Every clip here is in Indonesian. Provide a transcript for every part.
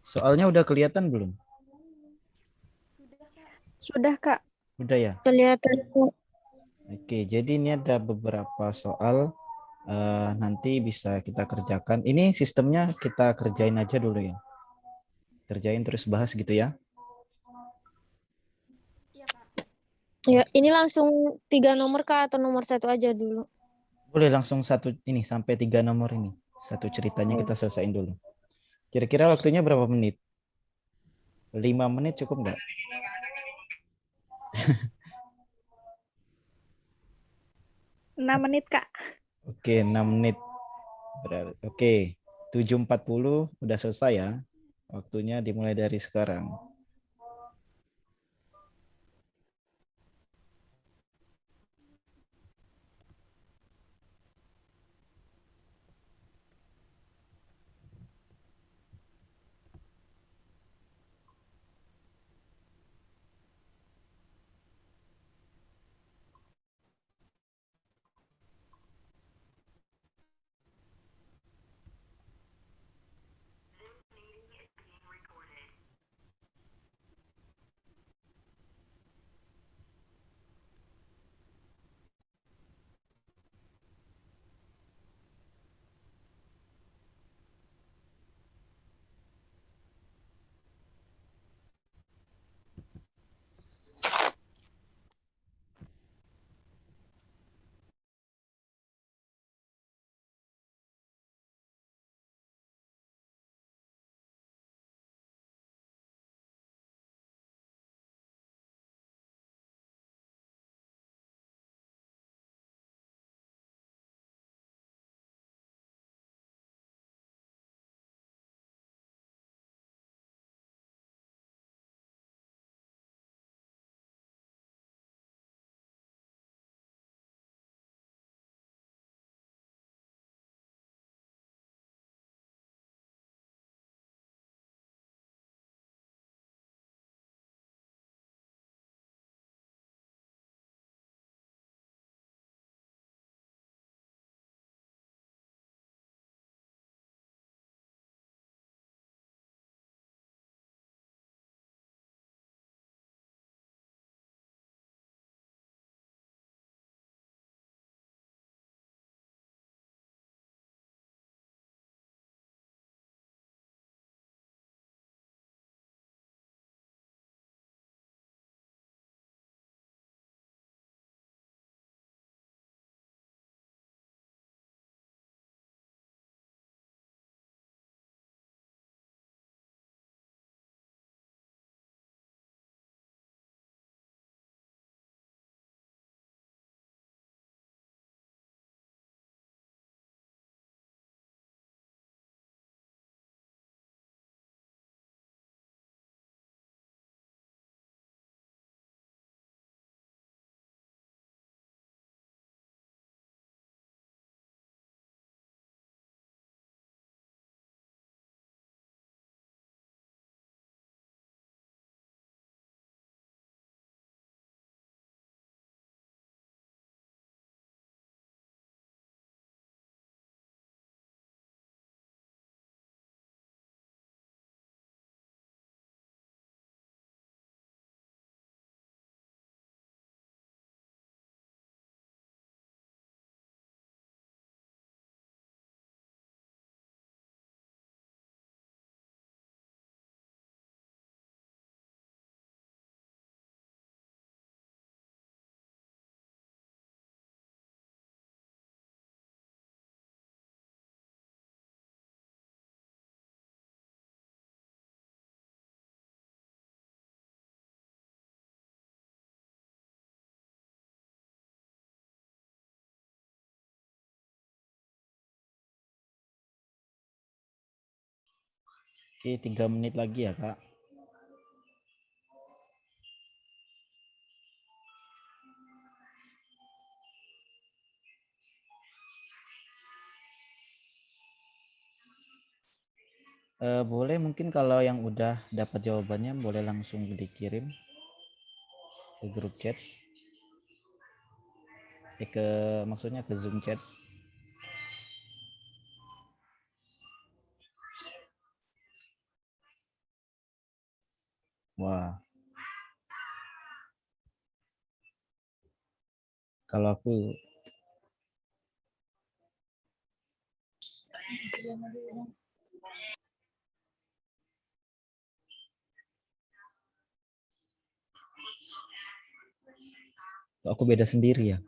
Soalnya udah kelihatan belum? Sudah, Kak. Udah ya? Kelihatan kok. Oke, jadi ini ada beberapa soal nanti bisa kita kerjakan. Ini sistemnya kita kerjain aja dulu ya. Kerjain terus bahas gitu ya. Ya, ini langsung 3 nomor, Kak, atau nomor satu aja dulu? Boleh langsung satu ini sampai 3 nomor ini. Satu ceritanya kita selesaiin dulu. Kira-kira waktunya berapa menit? 5 menit cukup nggak? 6 menit, Kak. Oke, 6 menit. Oke, 7.40 udah selesai ya. Waktunya dimulai dari sekarang. Oke, 3 menit lagi ya, Kak. Boleh mungkin kalau yang udah dapat jawabannya boleh langsung dikirim ke grup chat. Maksudnya ke Zoom chat. Wah, kalau aku beda sendiri ya.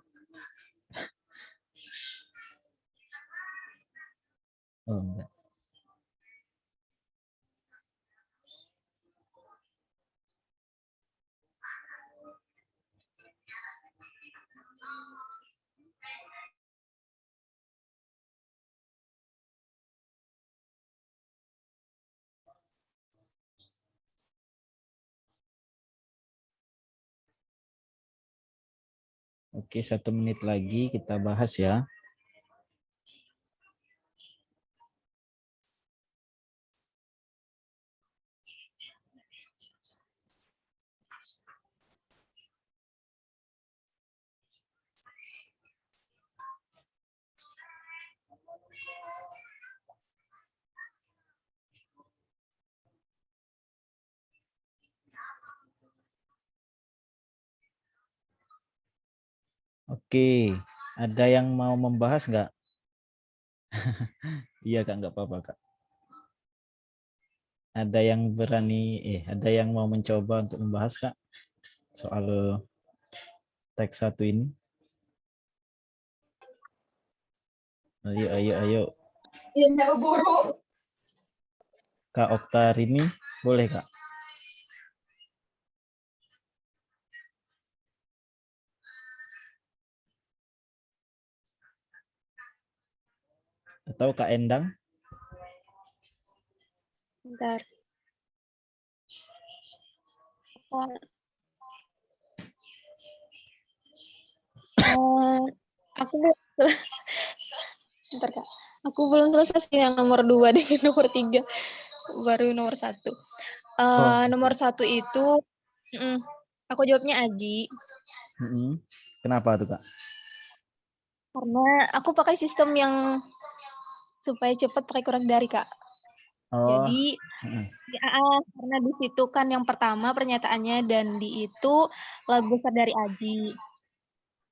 Oh, enggak. Oke, 1 menit lagi kita bahas ya. Oke, ada yang mau membahas nggak? Iya Kak, nggak apa-apa Kak. Ada yang ada yang mau mencoba untuk membahas Kak soal teks 1 ini? Ayo, ayo, ayo. Iya, buru. Kak Oktar ini boleh Kak? Atau Kak Endang? Bentar. Aku bentar Kak. Aku belum selesai sih yang nomor 2 dengan nomor 3. Baru nomor 1. Oh, Nomor 1 itu aku jawabnya Aji. Kenapa tuh Kak? Karena aku pakai sistem yang supaya cepat pakai kurang dari Kak. Oh, Jadi karena di situ kan yang pertama pernyataannya Dandi itu lebih besar dari Aji.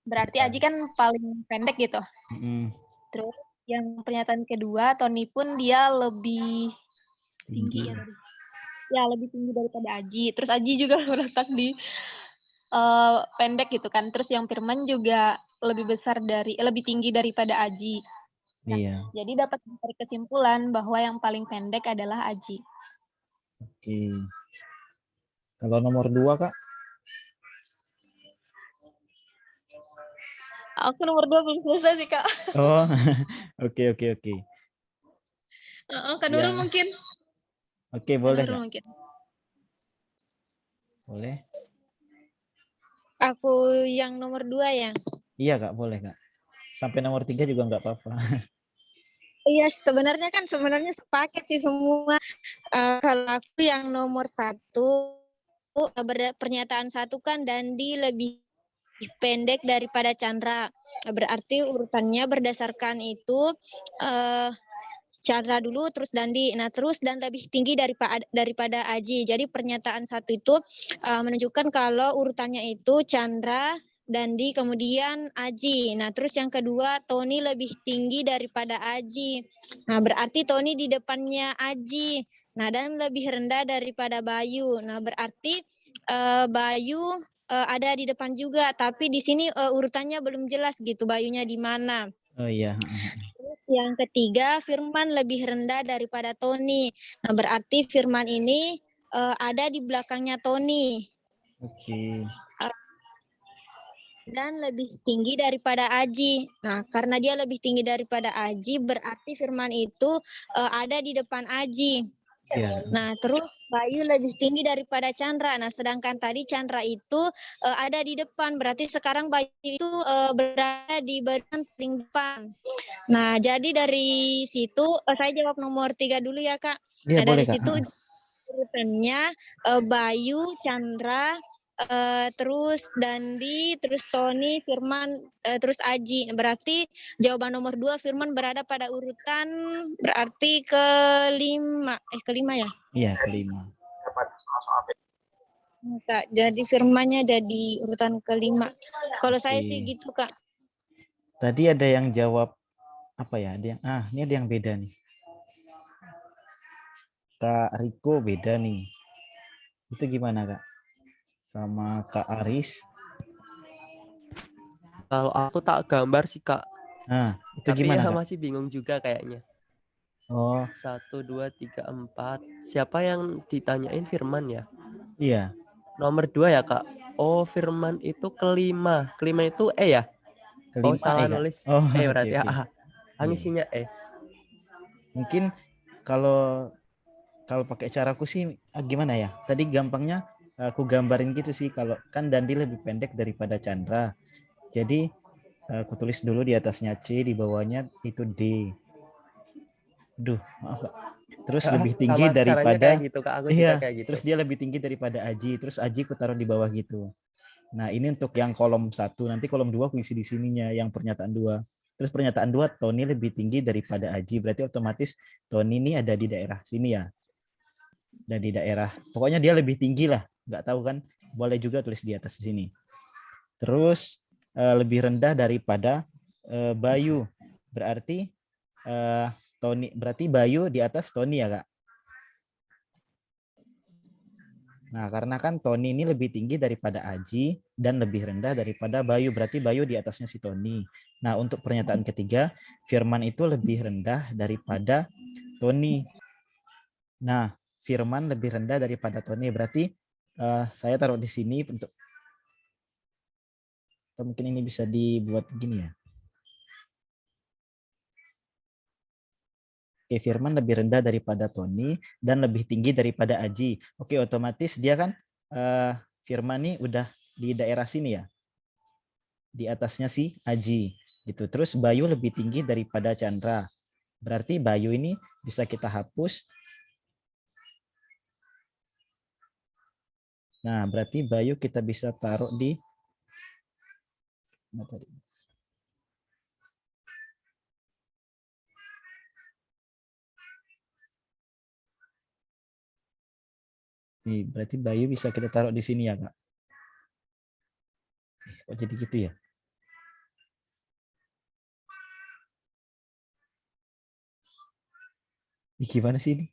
Berarti Aji kan paling pendek gitu. Terus yang pernyataan kedua, Tony pun dia lebih tinggi ya tadi. Ya, lebih tinggi daripada Aji. Terus Aji juga terletak di pendek gitu kan. Terus yang Firman juga lebih tinggi daripada Aji. Nah, iya. jadi dapat dari kesimpulan bahwa yang paling pendek adalah Aji. Oke. Kalau nomor 2 Kak? Aku nomor 2 belum selesai sih Kak. Oh, oke. Kak Nurul mungkin. Oke, boleh Kak. Mungkin. Boleh. Aku yang nomor 2 ya. Iya Kak, boleh Kak. Sampai nomor 3 juga nggak apa-apa. Iya, sebenarnya sepaket sih semua. Kalau aku yang nomor 1, pernyataan 1 kan Dandi lebih pendek daripada Chandra. Berarti urutannya berdasarkan itu Chandra dulu, terus Dandi. Nah, terus dan lebih tinggi daripada Aji. Jadi pernyataan 1 itu menunjukkan kalau urutannya itu Chandra, Dandi, kemudian Aji. Nah, terus yang kedua, Tony lebih tinggi daripada Aji. Nah, berarti Tony di depannya Aji. Nah, dan lebih rendah daripada Bayu. Nah, berarti Bayu ada di depan juga, tapi di sini urutannya belum jelas gitu, Bayunya di mana. Oh iya. Terus yang ketiga, Firman lebih rendah daripada Tony. Nah, berarti Firman ini ada di belakangnya Tony. Oke. Dan lebih tinggi daripada Aji. Nah, karena dia lebih tinggi daripada Aji, berarti Firman itu ada di depan Aji. Iya. Nah, terus Bayu lebih tinggi daripada Chandra. Nah, sedangkan tadi Chandra itu ada di depan, berarti sekarang Bayu itu berada di bagian paling depan. Nah, jadi dari situ saya jawab nomor 3 dulu ya, Kak. Iya Nah, boleh dari Kak. situ urutannya Bayu, Chandra, terus Dandi, terus Tony, Firman, terus Aji. Berarti jawaban nomor 2 Firman berada pada urutan berarti kelima ya? Iya kelima. Kak, jadi Firmannya jadi urutan kelima. Kalau saya sih Oke. gitu, Kak. Tadi ada yang jawab apa ya? Ada yang ini ada yang beda nih. Kak Riko beda nih. Itu gimana Kak? Sama Kak Aris. Kalau aku tak gambar sih Kak. Nah, itu Tapi gimana ya Kak? masih bingung juga kayaknya. Oh, 1, 2, 3, 4. Siapa yang ditanyain Firman ya? iya. Nomor 2 ya Kak. Oh, Firman itu kelima. Kelima itu ya? Oh, Kelima salah Kak. nulis. Oh, oke Berarti oke. Iya. Ngisinya Mungkin kalau pakai caraku sih gimana ya? Tadi gampangnya aku gambarin gitu sih, kalau kan Dandi lebih pendek daripada Chandra. Jadi aku tulis dulu di atasnya C, di bawahnya itu D. Duh, maaf Kak. Terus lebih tinggi Sama caranya kayak daripada gitu Kak. Aku juga iya, kayak gitu. terus dia lebih tinggi daripada Aji. Terus Aji aku taruh di bawah gitu. Nah, ini untuk yang kolom 1, nanti kolom 2 aku isi di sininya yang pernyataan 2. Terus pernyataan 2 Tony lebih tinggi daripada Aji, berarti otomatis Tony ini ada di daerah sini ya. Dan di daerah, pokoknya dia lebih tinggi lah, nggak tahu kan, boleh juga tulis di atas sini. Terus lebih rendah daripada Bayu, berarti Tony, berarti Bayu di atas Tony ya Kak. Nah, karena kan Tony ini lebih tinggi daripada Aji dan lebih rendah daripada Bayu, berarti Bayu di atasnya si Tony. Nah, untuk pernyataan ketiga, Firman itu lebih rendah daripada Tony. Nah, Firman lebih rendah daripada Tony, berarti saya taruh di sini untuk, atau mungkin ini bisa dibuat gini ya. Oke, Firman lebih rendah daripada Tony dan lebih tinggi daripada Aji. Oke, otomatis dia kan Firman nih udah di daerah sini ya. Di atasnya si Aji gitu. Terus Bayu lebih tinggi daripada Chandra. Berarti Bayu ini bisa kita hapus. Nah, berarti Bayu kita bisa taruh di berarti Bayu bisa kita taruh di sini ya, Kak. Kok jadi gitu ya? Gimana sih ini?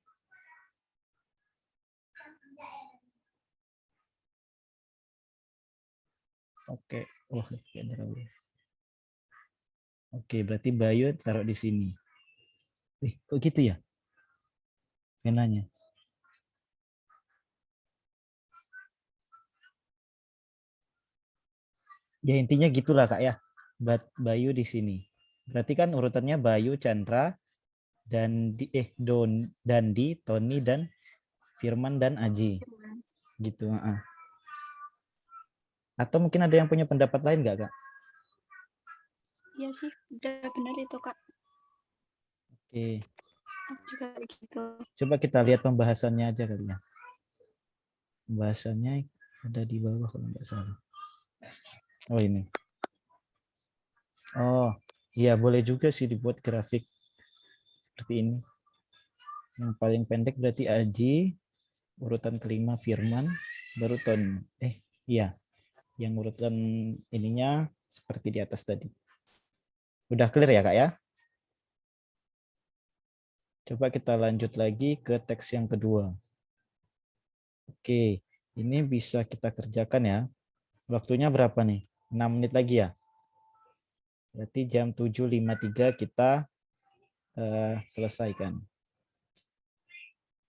Oke. Oh, oke, berarti Bayu taruh di sini. Kok gitu ya? Penanya. Ya intinya gitulah Kak ya. Bayu di sini. Berarti kan urutannya Bayu, Chandra, dan Dandi, Tony, dan Firman dan Aji. Gitu. Atau mungkin ada yang punya pendapat lain nggak Kak? Iya sih, udah benar itu Kak. Oke. Aku juga gitu. Coba kita lihat pembahasannya aja kali ya. Pembahasannya ada di bawah kalau nggak salah. Oh ini. Oh iya boleh juga sih dibuat grafik seperti ini. Yang paling pendek berarti Aji, urutan kelima Firman, baru Tony. Iya, yang urutan ininya seperti di atas tadi. Udah clear ya Kak ya? Coba kita lanjut lagi ke teks yang kedua. Oke, ini bisa kita kerjakan ya. Waktunya berapa nih? 6 menit lagi ya? Berarti jam 7.53 kita selesaikan.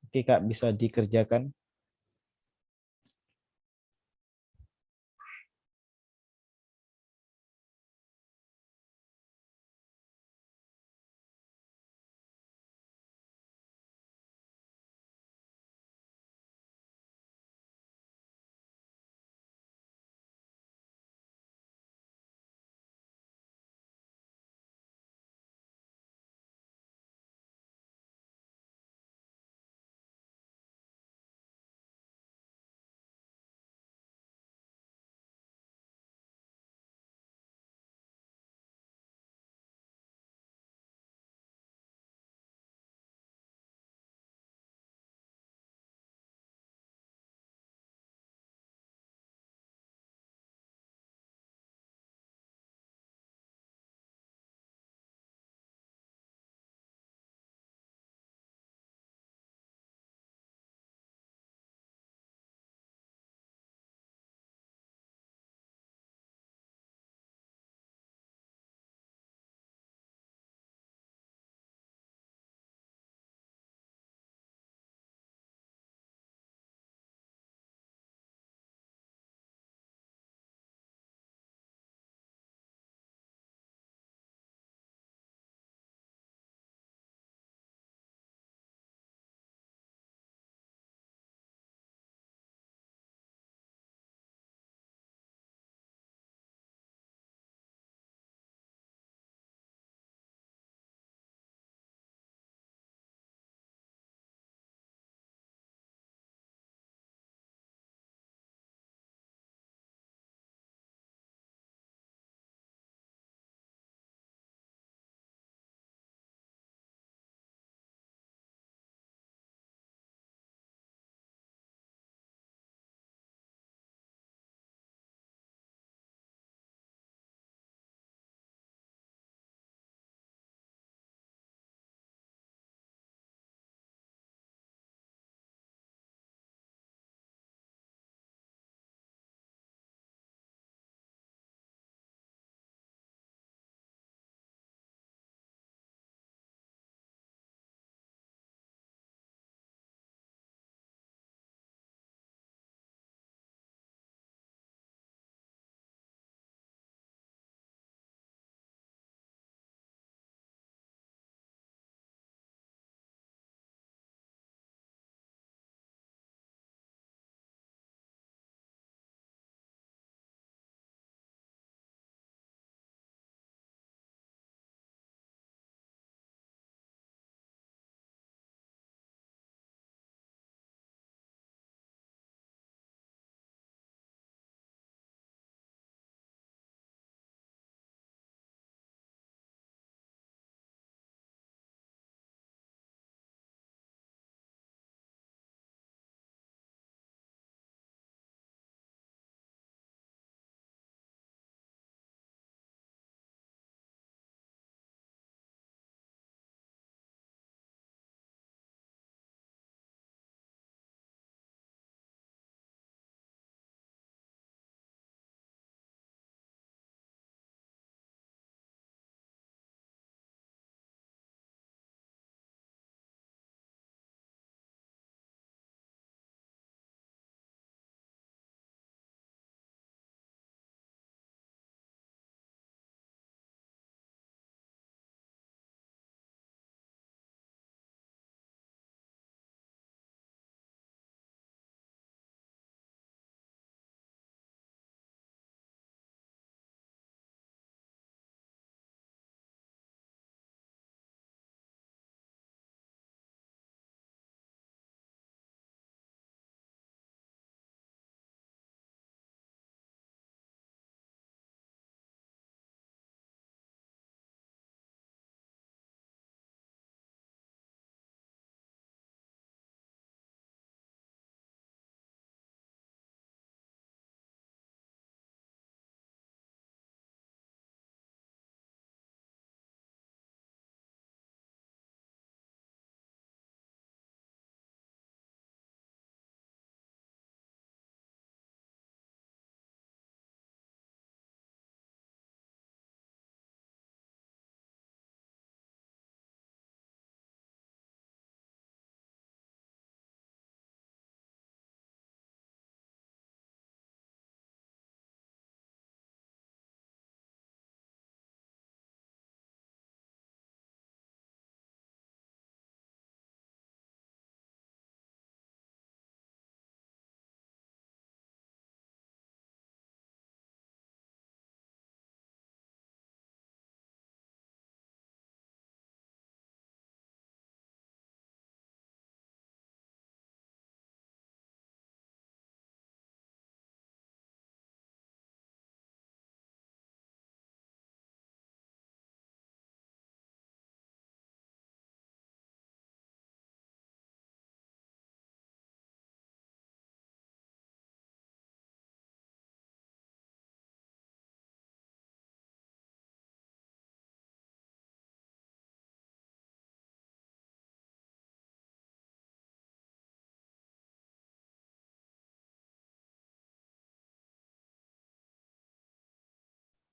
Oke Kak, bisa dikerjakan.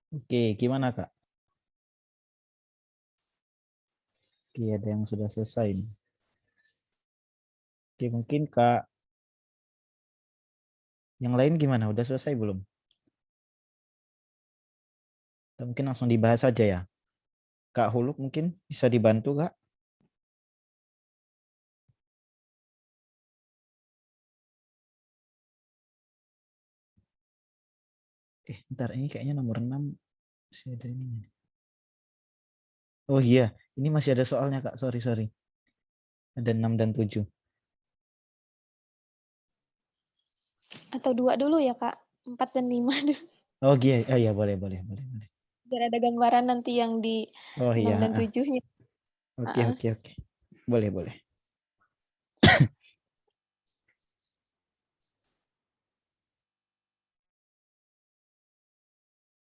Oke, gimana Kak? Oke, ada yang sudah selesai nih. Oke, mungkin Kak, yang lain gimana? Udah selesai belum? Atau mungkin langsung dibahas saja ya. Kak Huluk mungkin bisa dibantu Kak? Ntar ini kayaknya nomor 6 masih ada ini. Oh iya, ini masih ada soalnya Kak. Sorry, sorry. Ada 6 dan 7. Atau 2 dulu ya, Kak? 4 dan 5 dulu. Oh iya, iya boleh, boleh, boleh, boleh. Biar ada gambaran nanti yang di Oh 6 iya, dan 7-nya. oke, oke, oke. Boleh, boleh.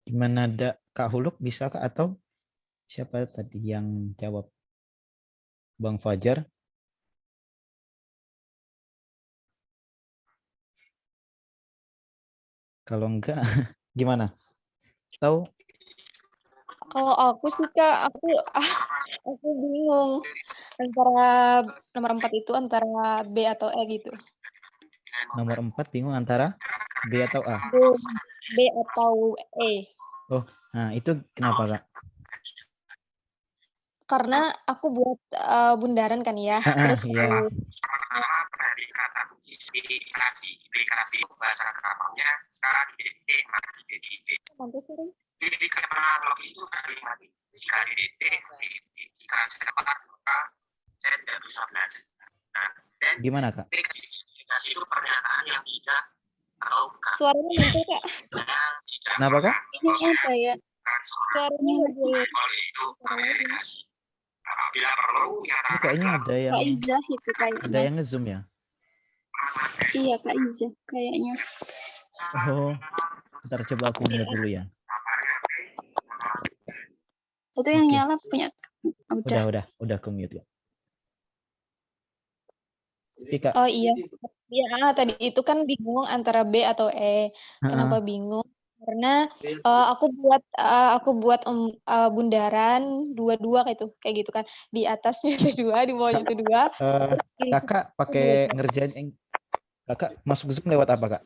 Gimana ada Kak Huluk bisa Kak atau siapa tadi yang jawab? Bang Fajar? Kalau enggak gimana? Tahu? Kalau aku sih, Kak, aku bingung antara nomor 4 itu antara B atau E gitu. Nomor 4 bingung antara B atau A. B atau E. Oh, nah itu kenapa Kak? Karena aku buat bundaran kan ya. Terus Iya. Gimana Kak? Suaranya mantul, Kak. Kenapa Kak? Ini apa ya? Suaranya mantul. Ini kayaknya ada yang Kak Iza itu kayaknya. nge-zoom ya. Iya, Kak Iza kayaknya. Oh, ntar coba aku mute dulu ya. Itu yang Oke. nyala punya. Udah aku mute ya. Oke Kak. Oh iya. Ya, tadi itu kan bingung antara B atau E. Kenapa bingung? Karena aku buat bundaran dua-dua kayak gitu kan. Di atasnya itu 2, di bawahnya itu 2. Kakak pakai ngerjain Kakak masuk Zoom lewat apa Kak?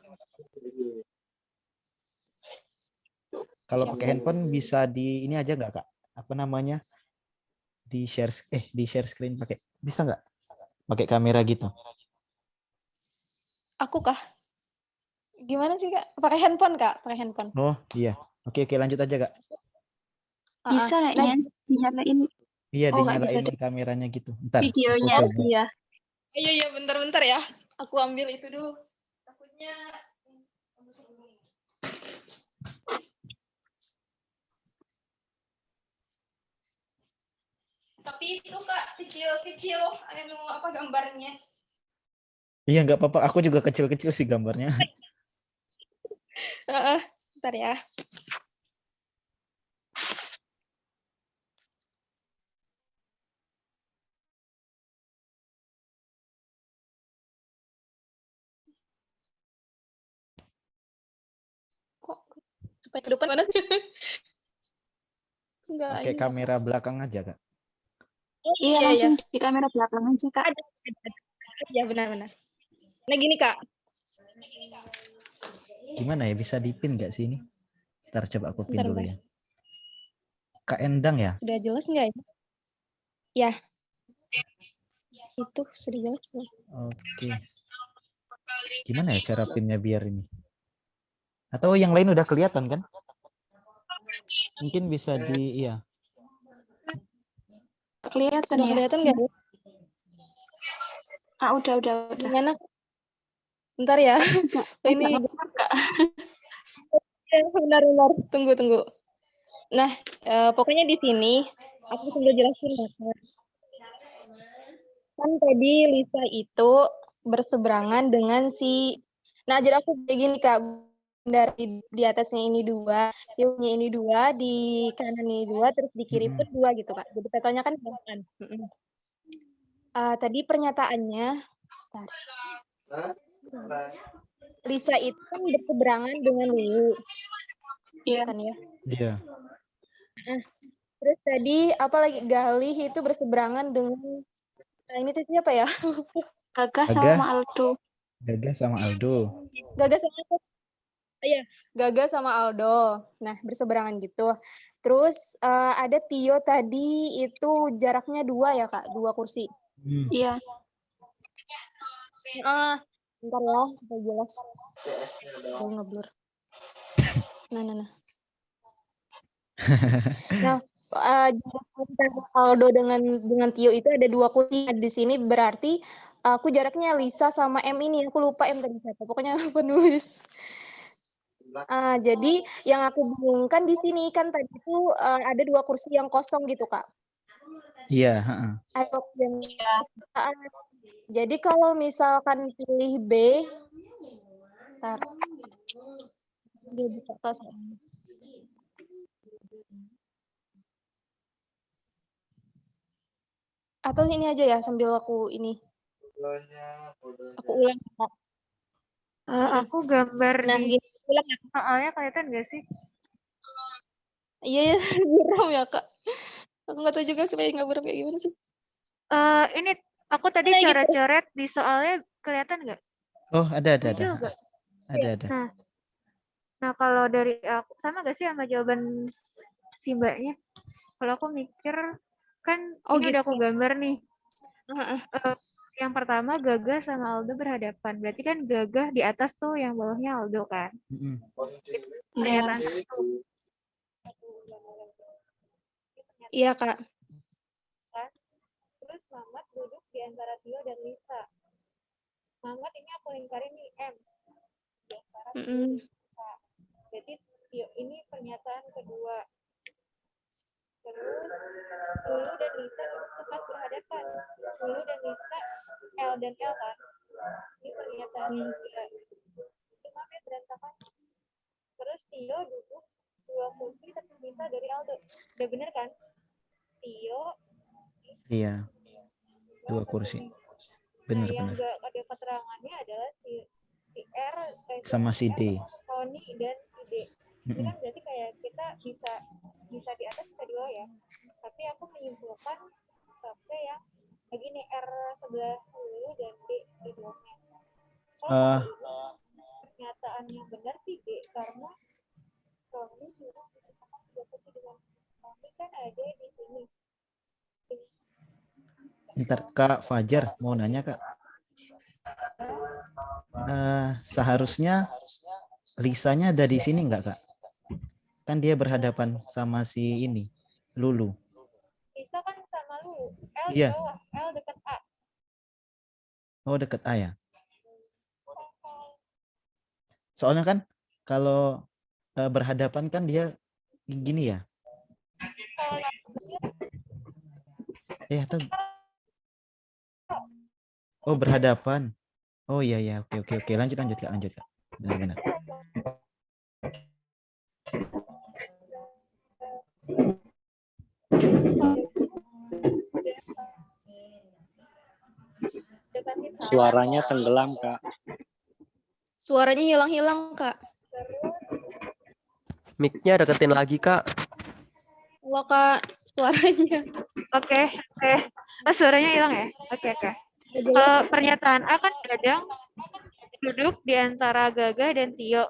Kalau pakai handphone bisa di ini aja nggak Kak? Apa namanya? Di share screen pakai. Bisa nggak? Pakai kamera gitu. Aku kah? Gimana sih, Kak? Pakai handphone, Kak? Pakai handphone. Oh, iya. Oke, lanjut aja Kak. Bisa kayaknya dinyalain. Iya, Oh, nggak bisa dinyalain kameranya gitu. Ntar videonya. aku coba. Iya. Iya, bentar ya. Aku ambil itu dulu. Takutnya tapi itu Kak kecil-kecil apa gambarnya. Iya, nggak apa-apa. Aku juga kecil-kecil sih gambarnya. Bentar ya. Kok supaya ke depan mana sih? Enggak, Pakai kamera belakang aja Kak. Oh, Iya, langsung di kamera belakang aja, Kak. Ada. Iya, benar-benar. Nah, gini, Kak. Gimana ya, bisa dipin nggak sih ini? Ntar coba aku pin Bentar, dulu bentar. ya. Kak Endang ya? Udah jelas nggak ya? Ya. Itu sudah jelas. Oke. Gimana ya cara pinnya biar ini? Atau yang lain udah kelihatan kan? Mungkin bisa di iya. Kelihatan Udah ya? kelihatan nggak? Ah, udah. Gimana? Bentar ya. Ini Kak. benar. Tunggu. Nah, pokoknya di sini aku sudah jelasin Kak. Kan tadi Lisa itu berseberangan dengan nah jadi aku kayak gini Kak, dari di atasnya ini 2, di bawahnya ini 2, di kanan ini 2, terus di kiri pun 2 gitu Kak. Jadi petanya kan gampang. Tadi pernyataannya, Lisa itu kan berseberangan dengan Lulu. Iya. kan ya. Iya. Terus tadi apa lagi Galih itu berseberangan dengan ini tuh siapa ya? Gagah Gagah. sama Aldo. Gagah sama Aldo. Gagah sama iya, Gagah sama Aldo. Nah, berseberangan gitu. Terus ada Tio tadi itu jaraknya 2 ya, Kak? 2 kursi. Iya. Bentar ya, supaya jelas. Ngeblur. Nah. Nah, jarak antara Aldo dengan Tio itu ada 2 kursi. Di sini berarti aku jaraknya Lisa sama M ini. Aku lupa M tadi siapa. Pokoknya penulis. Jadi yang aku bingungkan di sini kan tadi itu ada 2 kursi yang kosong gitu, Kak. Iya. Ada yang jadi kalau misalkan pilih B, ntar. Dia buka kelas. Atau ini aja ya sambil aku ini. Aku ulang, Kak. Aku gambar Nah, di gini, ulang ya. soalnya kelihatan nggak sih? Iya, buram ya, Kak. Aku nggak tahu juga supaya nggak buram kayak gimana sih. Ini aku tadi Nah, gitu. coret-coret di soalnya kelihatan nggak? Oh, ada. Muncul nggak? Ada. Nah, kalau dari aku sama nggak sih sama jawaban si mbaknya? Kalau aku mikir kan ini udah aku Gitu. gambar nih. Heeh. Yang pertama Gagah sama Aldo berhadapan. Berarti kan Gagah di atas tuh, yang bawahnya Aldo kan. Pernyataan satu. Iya, Kak. Terus Mamat duduk di antara Tio dan Lisa. Mamat ini aku lingkarin nih M. Di antara Tio dan Lisa. Jadi Tio ini pernyataan kedua. Terus Lulu dan Lisa duduk tepat berhadapan. Lulu dan Lisa L dan L kan. Ini pernyataan ketiga. Itu namanya berantakan. Terus Tio duduk 2 kursi terpisah dari Aldo. Udah bener kan? Tio. Iya. 2 kursi. Benar. Yang nggak ada keterangannya adalah si R sama si D. Tony dan si D. Itu kan berarti kayak kita bisa di atas bisa di bawah ya. Tapi aku menyimpulkan sampai yang begini R sebelah dulu dan D di bawahnya. Pernyataan yang benar sih D karena Tony sudah disebutkan 3 kursi dengan Tony kan ada di sini. Ntar Kak Fajar mau nanya, Kak. Seharusnya Lisanya ada di sini nggak, Kak? Kan dia berhadapan sama si ini, Lulu. Lisa kan sama Lulu. L di Iya. bawah, L dekat A. Oh, deket A ya? Soalnya kan kalau berhadapan kan dia gini ya. Atau oh, berhadapan. Oh iya. Oke. Lanjut Kak. Benar. Suaranya tenggelam, Kak. Suaranya hilang-hilang, Kak. Mic-nya deketin lagi, Kak. Halo, Kak. Suaranya. Oke. Suaranya hilang ya? Oke. Kalau pernyataan A kan Dadang duduk di antara Gagah dan Tio.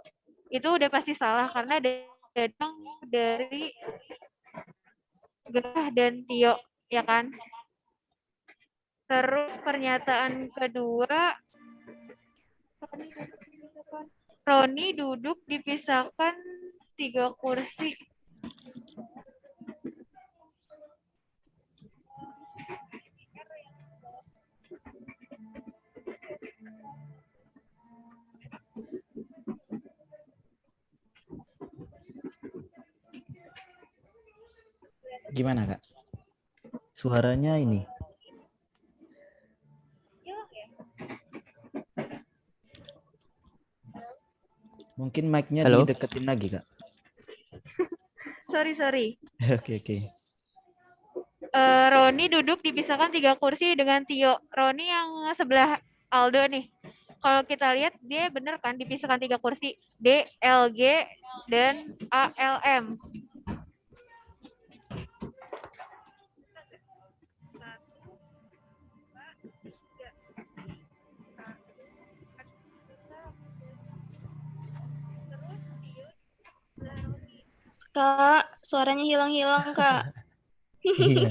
Itu udah pasti salah karena Dadang dari Gagah dan Tio, ya kan? Terus pernyataan kedua, Roni duduk dipisahkan 3 kursi. Gimana, Kak? Suaranya ini. Mungkin mic-nya dideketin lagi, Kak. Sorry. Oke. Roni duduk dipisahkan 3 kursi dengan Tio. Roni yang sebelah Aldo nih. kalau kita lihat dia bener kan dipisahkan 3 kursi D, L, G, dan A, L, M. Kak, suaranya hilang-hilang, Kak. Iya.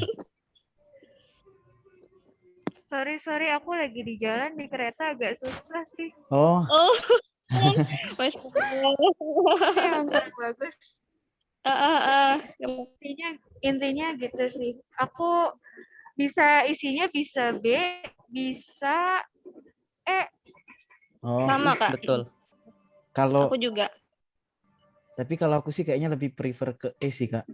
Sorry, aku lagi di jalan di kereta agak susah sih. Oh, Oh, Masya Allah. Ya, kurang bagus. Ah. Intinya gitu sih. Aku bisa isinya bisa B, bisa E. oh. Sama, Kak. Betul. Kalau Aku juga. tapi kalau aku sih kayaknya lebih prefer ke E sih, Kak.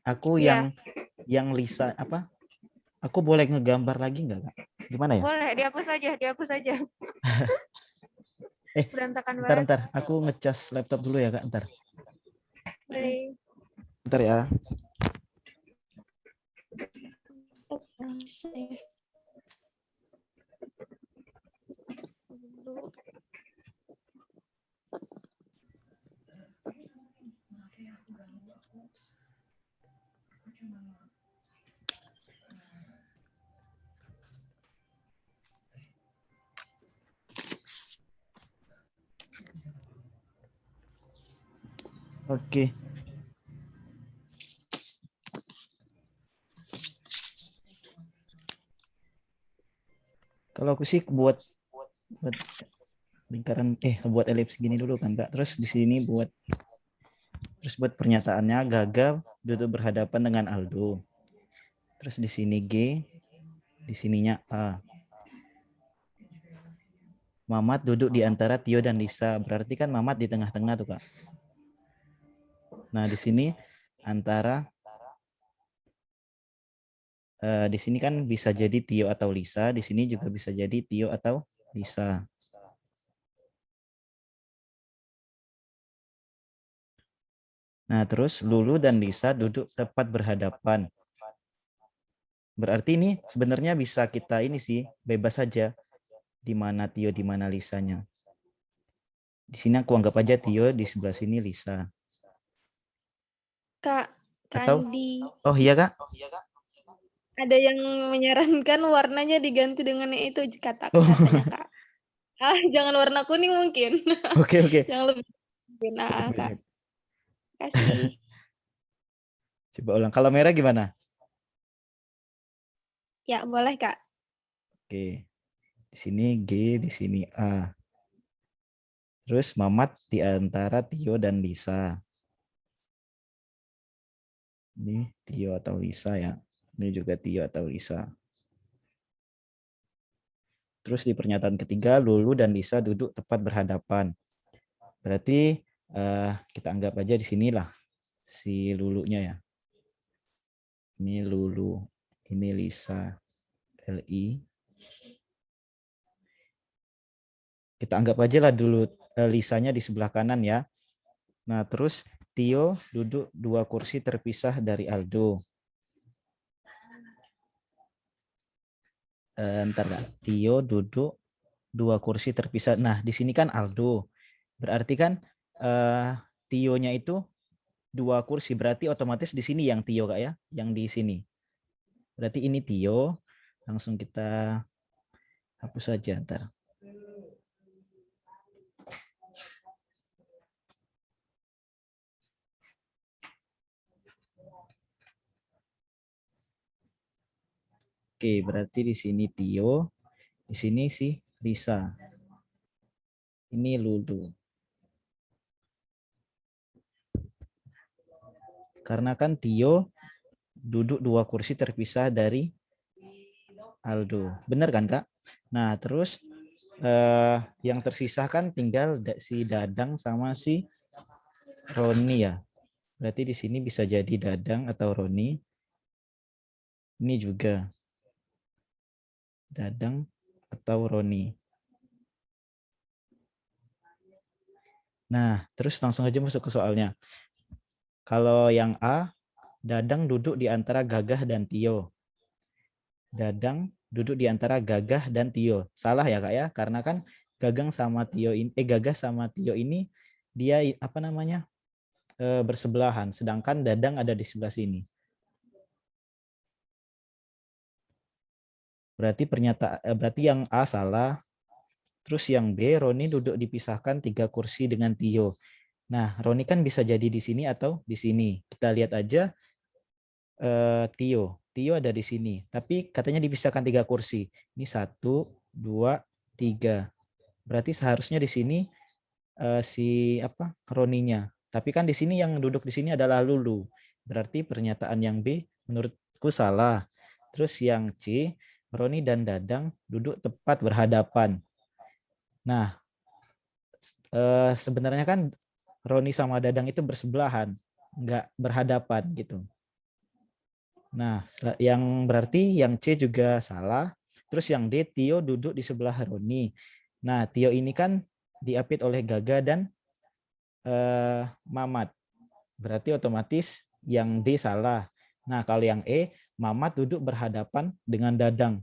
Aku Iya. yang Lisa apa? Aku boleh ngegambar lagi nggak, Kak? Gimana ya? Boleh, dihapus aja. Berantakan banget. Ntar. Aku ngecas laptop dulu ya, Kak. Ntar ya. Oke. Kalau aku sih buat lingkaran buat elips gini dulu kan, Kak. Terus di sini buat pernyataannya Gaga duduk berhadapan dengan Aldo. Terus di sini G, di sininya A. Mamat duduk di antara Tio dan Lisa. Berarti kan Mamat di tengah-tengah tuh, Kak. Nah, di sini antara di sini kan bisa jadi Tio atau Lisa, di sini juga bisa jadi Tio atau Lisa. Nah, terus Lulu dan Lisa duduk tepat berhadapan. Berarti ini sebenarnya bisa kita ini sih, bebas saja di mana Tio, di mana Lisanya. Di sini aku anggap aja Tio, di sebelah sini Lisa. Kak Atau Andi. Oh iya, Kak. Ada yang menyarankan warnanya diganti dengan itu Oh. katanya, Kak. Jangan warna kuning mungkin. Oke. Yang lebih mungkin, Kak. Kasih. Coba ulang. Kalau merah gimana? Ya, boleh, Kak. Oke. Di sini G, di sini A. Terus Mamat di antara Tio dan Lisa. Ini Tio atau Lisa ya. Ini juga Tio atau Lisa. Terus di pernyataan ketiga, Lulu dan Lisa duduk tepat berhadapan. Berarti kita anggap aja di sinilah si Lulunya ya. Ini Lulu, ini Lisa, LI. Kita anggap aja lah dulu Lisanya di sebelah kanan ya. Nah, terus Tio duduk 2 kursi terpisah dari Aldo. Ntar Kak. Tio duduk 2 kursi terpisah. Nah, di sini kan Aldo. Berarti kan Tio-nya itu 2 kursi. Berarti otomatis di sini yang Tio, Kak ya. Yang di sini. Berarti ini Tio. Langsung kita hapus saja ntar. Oke, berarti di sini Tio, di sini si Lisa. Ini Lulu. Karena kan Tio duduk 2 kursi terpisah dari Aldo. Benar kan, Kak? Nah, terus yang tersisa kan tinggal si Dadang sama si Roni ya. Berarti di sini bisa jadi Dadang atau Roni. Ini juga Dadang atau Roni. Nah, terus langsung aja masuk ke soalnya. Kalau yang A, Dadang duduk di antara Gagah dan Tio. Dadang duduk di antara Gagah dan Tio. Salah ya, Kak ya? Karena kan Gagang sama Tio ini Gaga sama Tio ini dia apa namanya? Bersebelahan, sedangkan Dadang ada di sebelah sini. Berarti yang A salah. Terus yang B, Roni duduk dipisahkan 3 kursi dengan Tio. Nah, Roni kan bisa jadi di sini atau di sini. Kita lihat aja Tio. Tio ada di sini. Tapi katanya dipisahkan 3 kursi. Ini 1, 2, 3. Berarti seharusnya di sini Roninya. Tapi kan di sini yang duduk di sini adalah Lulu. Berarti pernyataan yang B menurutku salah. Terus yang C, Roni dan Dadang duduk tepat berhadapan. Nah, sebenarnya kan Roni sama Dadang itu bersebelahan, nggak berhadapan gitu. Nah, yang berarti yang C juga salah. Terus yang D, Tio duduk di sebelah Roni. Nah, Tio ini kan diapit oleh Gaga dan Mamat. Berarti otomatis yang D salah. Nah, kalau yang E, Mamat duduk berhadapan dengan Dadang.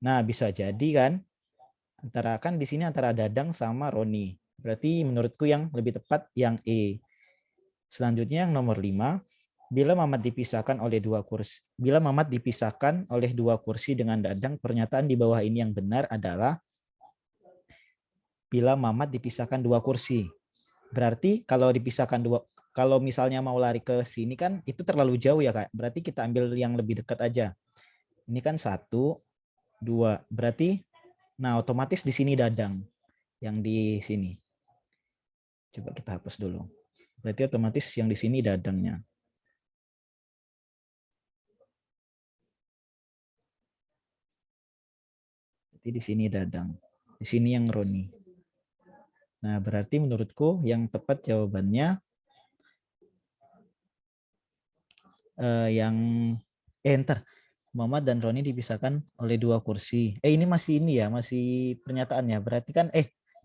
Nah, bisa jadi kan di sini antara Dadang sama Roni. Berarti menurutku yang lebih tepat yang E. Selanjutnya yang nomor 5, bila Mamat dipisahkan oleh 2 kursi. Bila Mamat dipisahkan oleh 2 kursi dengan Dadang, pernyataan di bawah ini yang benar adalah bila Mamat dipisahkan 2 kursi. Berarti kalau dipisahkan kalau misalnya mau lari ke sini kan itu terlalu jauh ya, Kak. Berarti kita ambil yang lebih dekat aja. Ini kan 1, 2. Berarti nah, otomatis di sini Dadang yang di sini. Coba kita hapus dulu. Berarti otomatis yang di sini Dadangnya. Jadi di sini Dadang. Di sini yang Roni. Nah, berarti menurutku yang tepat jawabannya yang enter. Muhammad dan Roni dipisahkan oleh 2 kursi. Ini masih masih pernyataannya. Berarti kan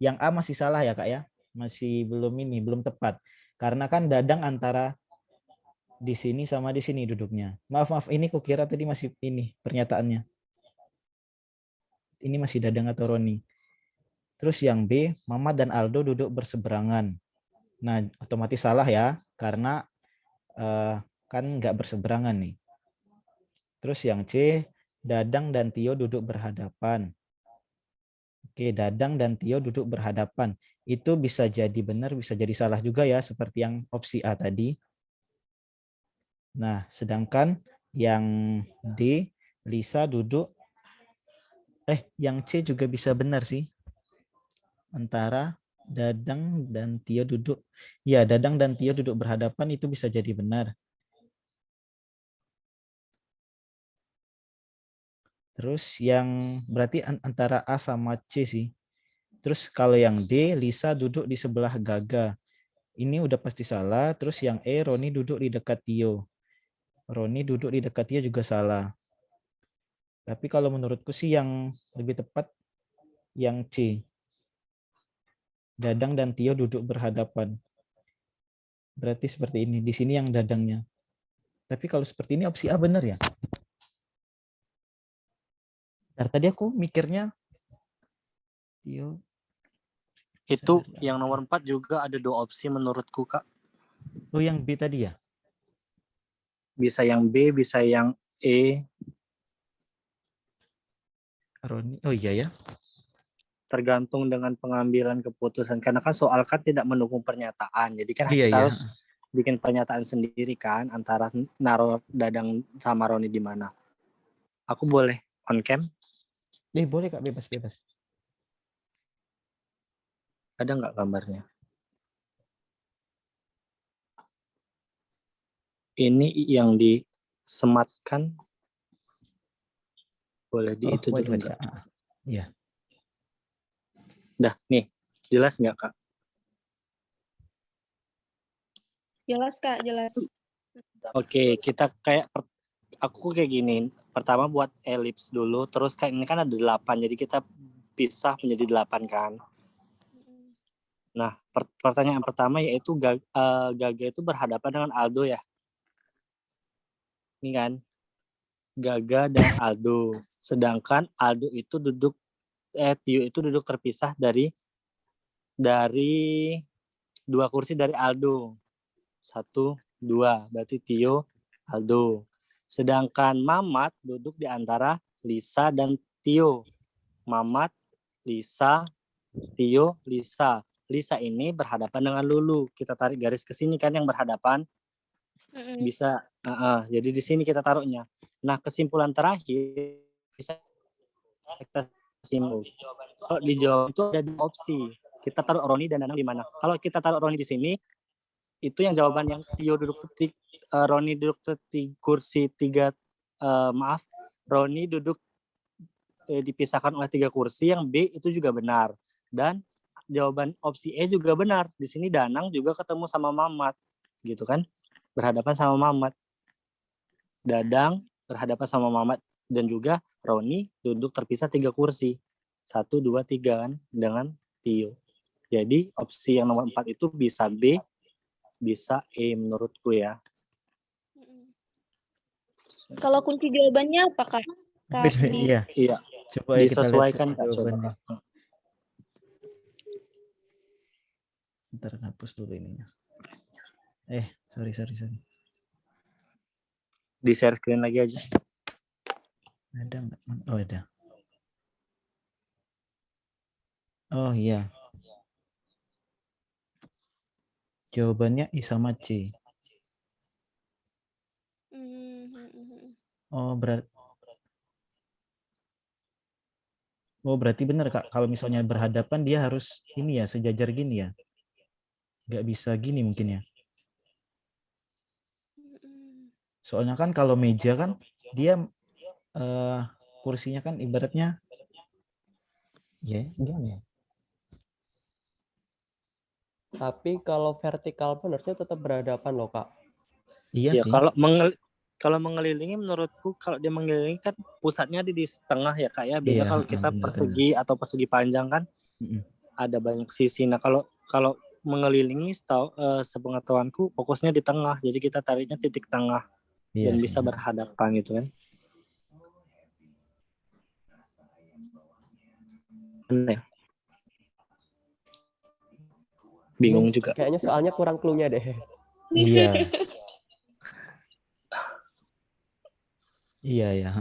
yang A masih salah ya, Kak ya? Masih belum tepat. Karena kan Dadang antara di sini sama di sini duduknya. Maaf, ini kukira tadi masih ini pernyataannya. Ini masih Dadang atau Roni. Terus yang B, Mamat dan Aldo duduk berseberangan. Nah, otomatis salah ya, karena kan nggak berseberangan nih. Terus yang C, Dadang dan Tio duduk berhadapan. Oke, Dadang dan Tio duduk berhadapan. Itu bisa jadi benar, bisa jadi salah juga ya, seperti yang opsi A tadi. Nah, sedangkan yang D, Lisa duduk, yang C juga bisa benar sih. Antara Dadang dan Tio duduk. Ya, Dadang dan Tio duduk berhadapan itu bisa jadi benar. Terus yang berarti antara A sama C sih. Terus kalau yang D, Lisa duduk di sebelah Gaga. Ini udah pasti salah. Terus yang E, Roni duduk di dekat Tio. Roni duduk di dekat Tio juga salah. Tapi kalau menurutku sih yang lebih tepat yang C. Dadang dan Tio duduk berhadapan. Berarti seperti ini. Di sini yang Dadangnya. Tapi kalau seperti ini opsi A benar ya? Dari tadi aku mikirnya Tio. Itu yang nomor 4 juga ada 2 opsi menurutku, Kak. Oh, yang B tadi ya? Bisa yang B, bisa yang E. Roni. Oh iya ya. Tergantung dengan pengambilan keputusan. Karena kan soal kan tidak mendukung pernyataan. Jadi kan Iya, kita iya. harus bikin pernyataan sendiri kan antara naruh Dadang sama Roni di mana. Aku boleh on cam? Boleh Kak, bebas. Ada nggak gambarnya? Ini yang disematkan. Boleh di itu dulu nggak? Iya. Dah, nih. Jelas nggak, Kak? Jelas, Kak, jelas. Oke, kita aku kayak gini. Pertama buat elips dulu, terus kayak ini kan ada 8, jadi kita pisah menjadi 8 kan. Nah, pertanyaan pertama yaitu Gaga itu berhadapan dengan Aldo ya. Ini kan, Gaga dan Aldo. Sedangkan Aldo itu duduk Tio itu duduk terpisah dari 2 kursi dari Aldo. 1, 2, berarti Tio, Aldo. Sedangkan Mamat duduk di antara Lisa dan Tio. Mamat, Lisa, Tio, Lisa. Lisa ini berhadapan dengan Lulu. Kita tarik garis ke sini kan yang berhadapan. Bisa, jadi di sini kita taruhnya. Nah, kesimpulan terakhir bisa kita simpul. Kalau di Jawa itu ada 2 opsi. Kita taruh Roni dan Danang di mana? Kalau kita taruh Roni di sini, itu yang jawaban yang Tio duduk Roni duduk di kursi 3, Roni duduk dipisahkan oleh 3 kursi, yang B itu juga benar. Dan jawaban opsi E juga benar. Di sini Danang juga ketemu sama Mamat, gitu kan? Berhadapan sama Mamat. Dadang berhadapan sama Mamat, dan juga Roni duduk terpisah 3 kursi. 1, 2, 3 kan dengan Tio. Jadi opsi yang nomor 4 itu bisa B, bisa E menurutku ya. Kalau kunci jawabannya apa, Kak? Kak, di Iya, Iya, coba ya kita lihat disesuaikan Kak, coba. jawabannya. Ntar hapus dulu ininya. Sorry. Di share screen lagi aja. Ada nggak? Oh, ada. Oh iya. Jawabannya I sama C. Berarti benar Kak. Kalau misalnya berhadapan dia harus ini ya, sejajar gini ya. Nggak bisa gini mungkin ya. Soalnya kan kalau meja kan dia kursinya kan ibaratnya ya gimana ya? Tapi kalau vertikal pun harusnya tetap berhadapan loh, Kak. Iya Ya, sih. kalau mengelilingi menurutku, kalau dia mengelilingi kan pusatnya di tengah ya Kak ya. Beda Iya, kalau kita benar. persegi atau persegi panjang kan ada banyak sisi. Nah, kalau mengelilingi sepengetahuanku fokusnya di tengah. Jadi kita tariknya titik tengah dan Iya bisa sih. berhadapan gitu kan. Aneh. Bingung Ini juga. kayaknya soalnya kurang clue-nya deh. Iya. Iya ya.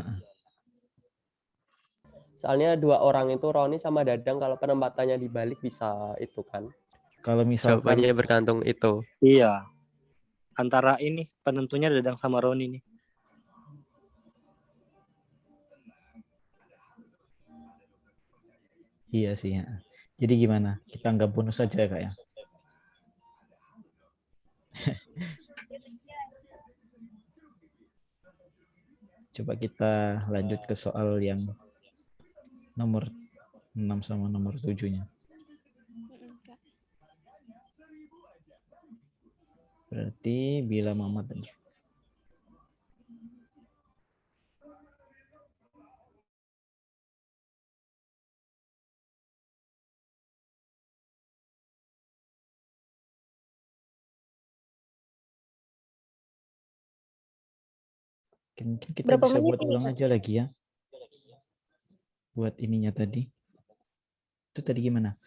Soalnya 2 orang itu Roni sama Dadang, kalau penempatannya dibalik bisa itu kan. Kalau misalkan Jawabannya bergantung itu. Iya. Antara ini penentunya Dadang sama Roni nih. iya sih. Ya. Jadi gimana? Kita anggap bonus saja ya Kak ya. Coba kita lanjut ke soal yang nomor 6 sama nomor 7-nya. Berarti bila Mamat dan mungkin kita Berapa bisa menit buat ini, ulang Kak? aja lagi ya. Buat ininya tadi. Itu tadi gimana?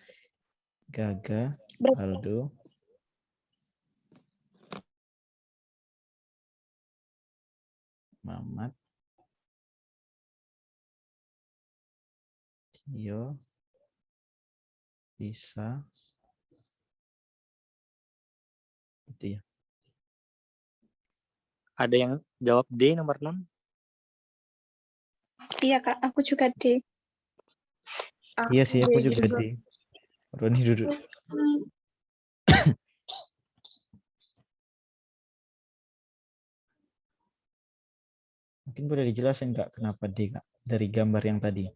Gaga, Aldo, Mamat, Tio, Bisa, gitu ya. Ada yang jawab D nomor 6? Iya Kak, aku juga D. Iya sih, aku juga D. Roni duduk. Mungkin boleh dijelasin Kak, kenapa D Kak? Dari gambar yang tadi.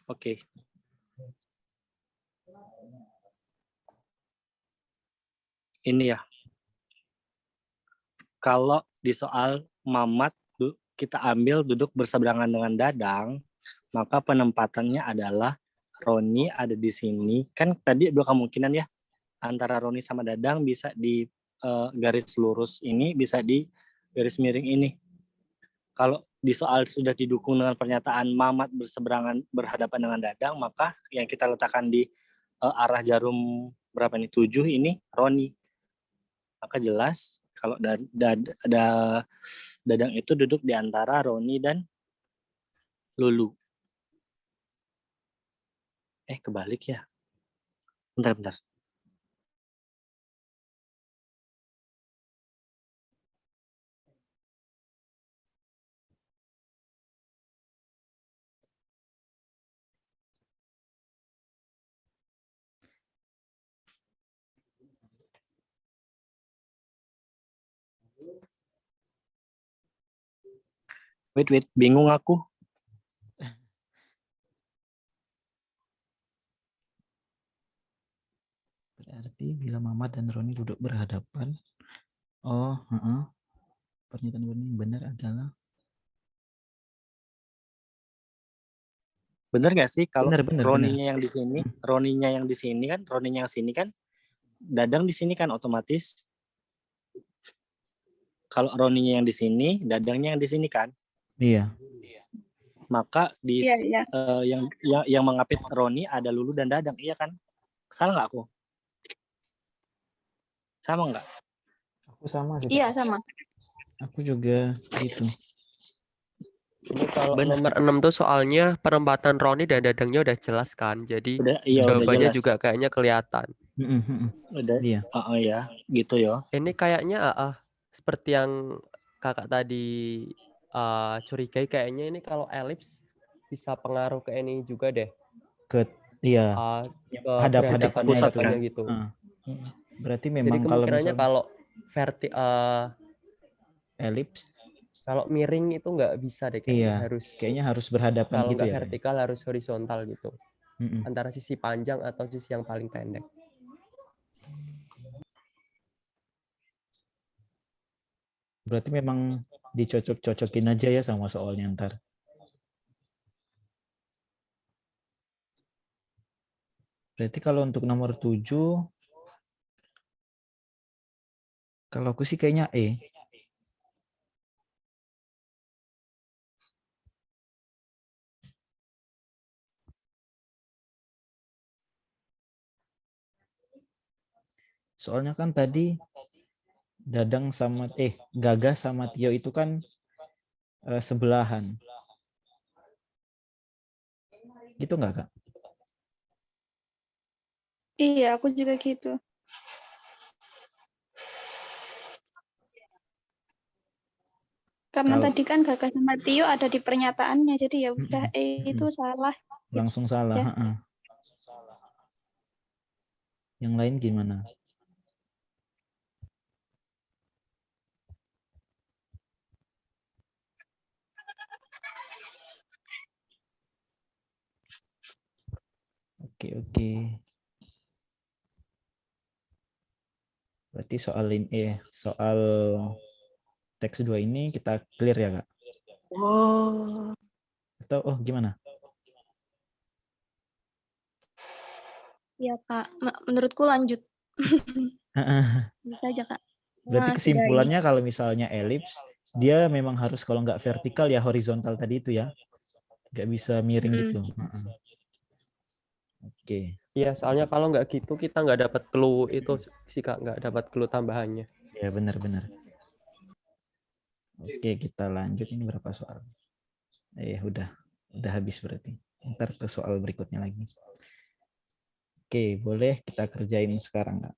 Oke. Ini ya. Kalau di soal Mamat kita ambil duduk berseberangan dengan Dadang, maka penempatannya adalah Roni ada di sini. Kan tadi dua kemungkinan ya, antara Roni sama Dadang bisa di garis lurus ini, bisa di garis miring ini. Kalau di soal sudah didukung dengan pernyataan Mamat berhadapan dengan Dadang, maka yang kita letakkan di arah jarum berapa nih, 7 ini Roni. Maka jelas kalau Dadang itu duduk di antara Roni dan Lulu. Kebalik ya. Bentar. Wait, bingung aku. Berarti bila Mamat dan Roni duduk berhadapan, pernyataan yang benar adalah Bener nggak sih kalau benar. Roninya yang di sini, Roninya yang di sini kan, Dadang di sini kan otomatis. Kalau Roninya yang di sini, Dadangnya yang di sini kan. Iya. Maka di Iya. yang mengapit Roni ada Lulu dan Dadang, iya kan? Salah nggak aku? Sama nggak? Aku sama sih. Iya, sama. Aku juga gitu. Ini kalau nomor 6 tuh soalnya penempatan Roni dan Dadangnya udah jelas kan. Jadi jawabannya udah jelas. juga kayaknya kelihatan. Udah. Iya. Ya, gitu ya. Ini kayaknya seperti yang kakak tadi curigai, kayaknya ini kalau elips bisa pengaruh ke ini juga deh. Iya. Hadapan pusatnya gitu. Berarti memang jadi kemungkinannya kalau elips, kalau miring itu nggak bisa deh kayaknya. Kayaknya harus berhadapan kalau gitu nggak ya. vertikal harus horizontal gitu. Antara sisi panjang atau sisi yang paling pendek. Berarti memang dicocok-cocokin aja ya sama soalnya ntar. Berarti kalau untuk nomor 7, kalau aku sih kayaknya E. Soalnya kan tadi Dadang sama Gagah sama Tio itu kan sebelahan. Gitu nggak, Kak? Iya, aku juga gitu. Karena tadi kan Gagah sama Tio ada di pernyataannya, jadi ya udah itu salah. Langsung salah. Yang lain gimana? Oke. Berarti soal teks 2 ini kita clear ya, Kak? Atau gimana? Ya Kak, menurutku lanjut. Bisa aja Kak. Berarti kesimpulannya kalau misalnya elips, dia memang harus kalau nggak vertikal ya horizontal tadi itu ya. Nggak bisa miring gitu. Oke. Iya, soalnya kalau nggak gitu kita nggak dapat clue itu sih Kak, nggak dapat clue tambahannya. Ya benar. Oke, kita lanjut. Ini berapa soal? Udah habis berarti. Ntar ke soal berikutnya lagi. Oke, boleh kita kerjain sekarang, Kak.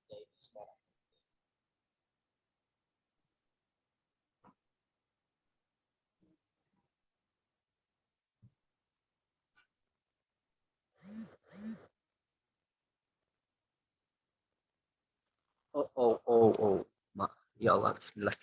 Ya Allah, bismillah.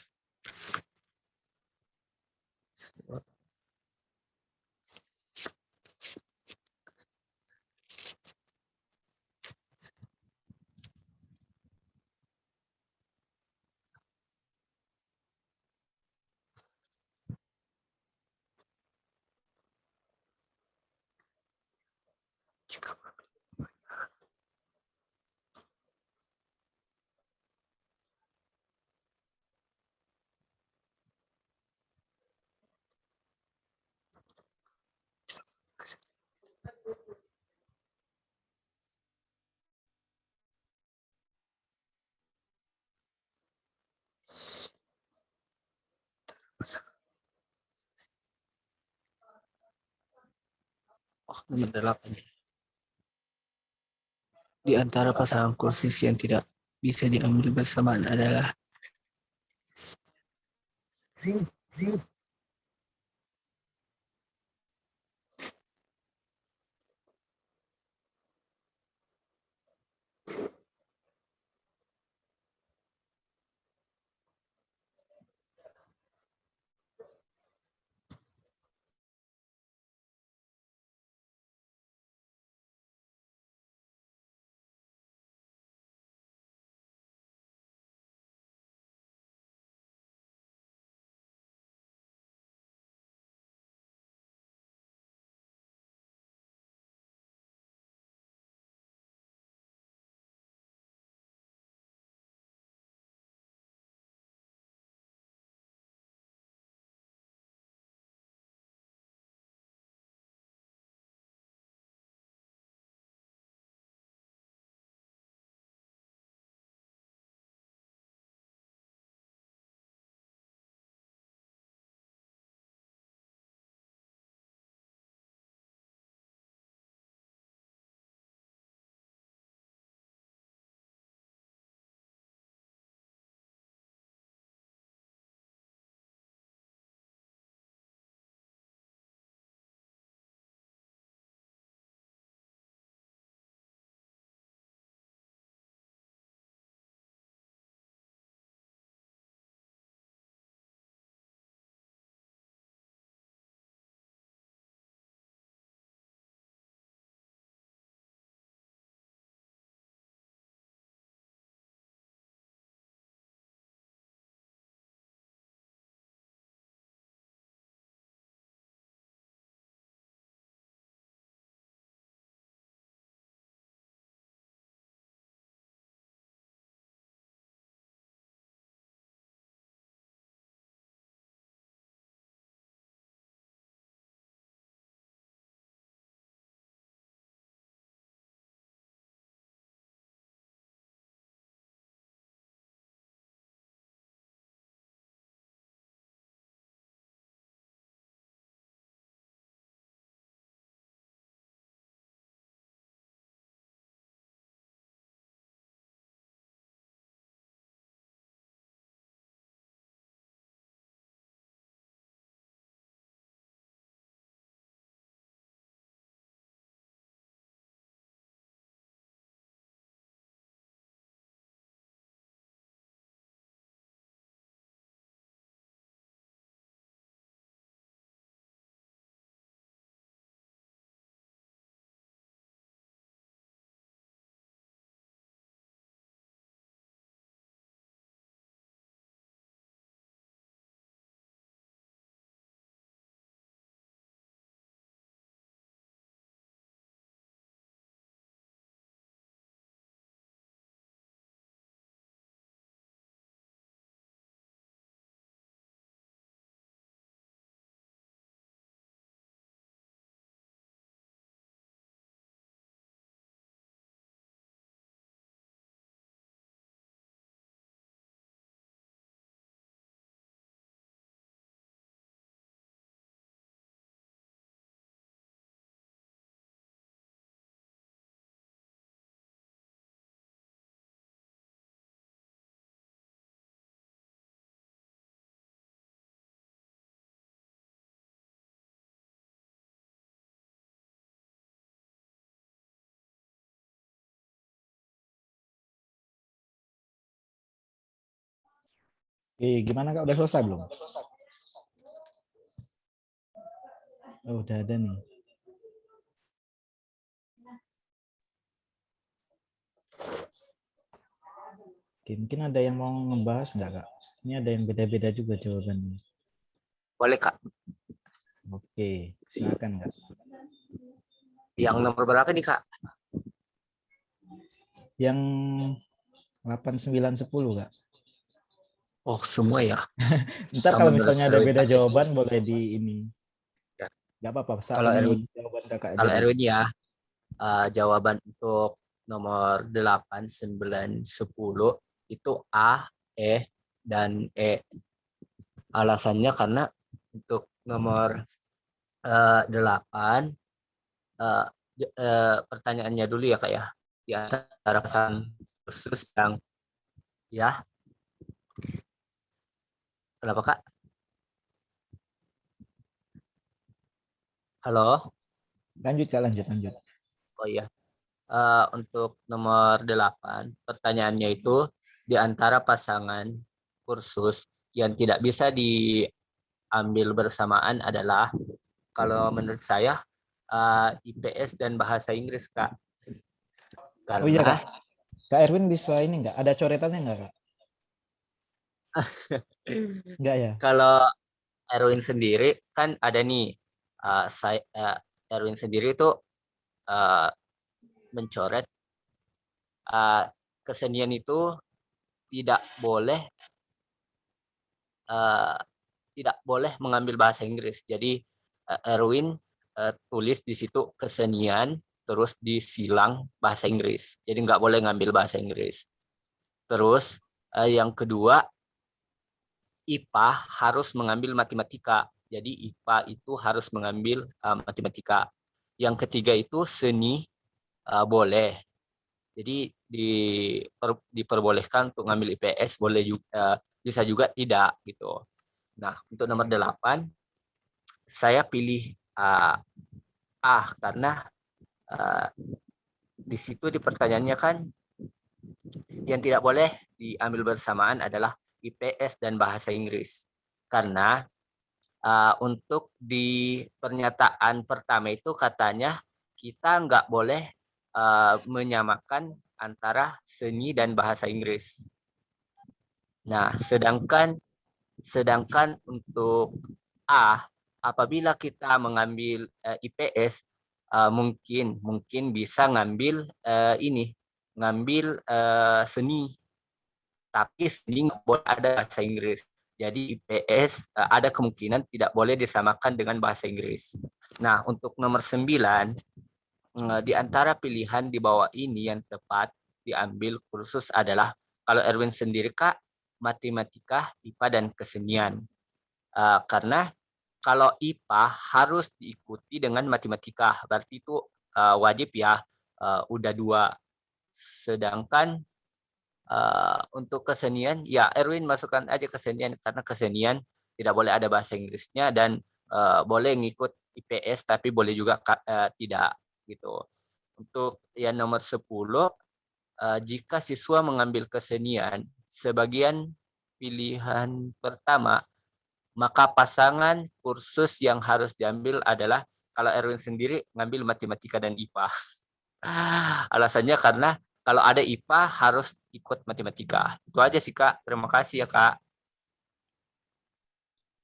nomor 8. Di antara pasangan kursis yang tidak bisa diambil bersamaan adalah Gimana Kak? Udah selesai belum? Oh, udah ada nih. Oke, mungkin ada yang mau ngebahas nggak Kak? Ini ada yang beda-beda juga jawabannya. boleh Kak. Oke, silakan Kak. Yang nomor berapa nih Kak? Yang 8, 9, 10 Kak. Oh semua ya. Ntar Yang kalau menurut misalnya ada Erwin beda tadi. jawaban boleh di ini. Ya. Nggak apa-apa. Saat Kalau ini Erwin, jawaban Kakak aja kalau dulu. Erwin ya, jawaban untuk nomor 8, 9, 10 itu A, E, dan E. Alasannya karena untuk nomor 8 eh, pertanyaannya dulu ya Kak ya. Di antara pesan khusus yang ya, kenapa Kak? Halo? Lanjut Kak, lanjut. Oh iya. Untuk nomor 8, pertanyaannya itu di antara pasangan kursus yang tidak bisa diambil bersamaan adalah, kalau menurut saya, IPS dan bahasa Inggris Kak. Oh iya Kak, Karena Kak Erwin bisa ini nggak? Ada coretannya nggak Kak? Nggak ya? kalau Erwin sendiri kan ada nih, Erwin sendiri itu uh, mencoret, uh, kesenian itu tidak boleh uh, tidak boleh mengambil bahasa Inggris. Jadi Erwin tulis di situ kesenian terus disilang bahasa Inggris. Jadi nggak boleh ngambil bahasa Inggris. Terus yang kedua, IPA harus mengambil matematika. Jadi IPA itu harus mengambil matematika. Yang ketiga itu seni boleh. Jadi diperbolehkan untuk ngambil IPS, boleh juga, bisa juga tidak gitu. Nah, untuk nomor 8 saya pilih A karena di situ di pertanyaannya kan yang tidak boleh diambil bersamaan adalah IPS dan bahasa Inggris. Karena untuk di pernyataan pertama itu katanya kita nggak boleh menyamakan antara seni dan bahasa Inggris. Nah, sedangkan untuk A, apabila kita mengambil IPS, mungkin bisa ngambil seni, tapi seni nggak boleh ada bahasa Inggris. Jadi IPS ada kemungkinan tidak boleh disamakan dengan bahasa Inggris. Nah, untuk nomor 9, di antara pilihan di bawah ini yang tepat diambil kursus adalah, kalau Erwin sendiri Kak, matematika, IPA, dan kesenian. Karena kalau IPA harus diikuti dengan matematika, berarti itu wajib ya, udah 2. Sedangkan untuk kesenian, ya Erwin masukkan aja kesenian, karena kesenian tidak boleh ada bahasa Inggrisnya, dan boleh ngikut IPS, tapi boleh juga tidak gitu. Untuk yang nomor 10, jika siswa mengambil kesenian sebagian pilihan pertama, maka pasangan kursus yang harus diambil adalah, kalau Erwin sendiri ngambil matematika dan IPA. Alasannya karena kalau ada IPA harus ikut matematika. Itu aja sih Kak. Terima kasih ya Kak.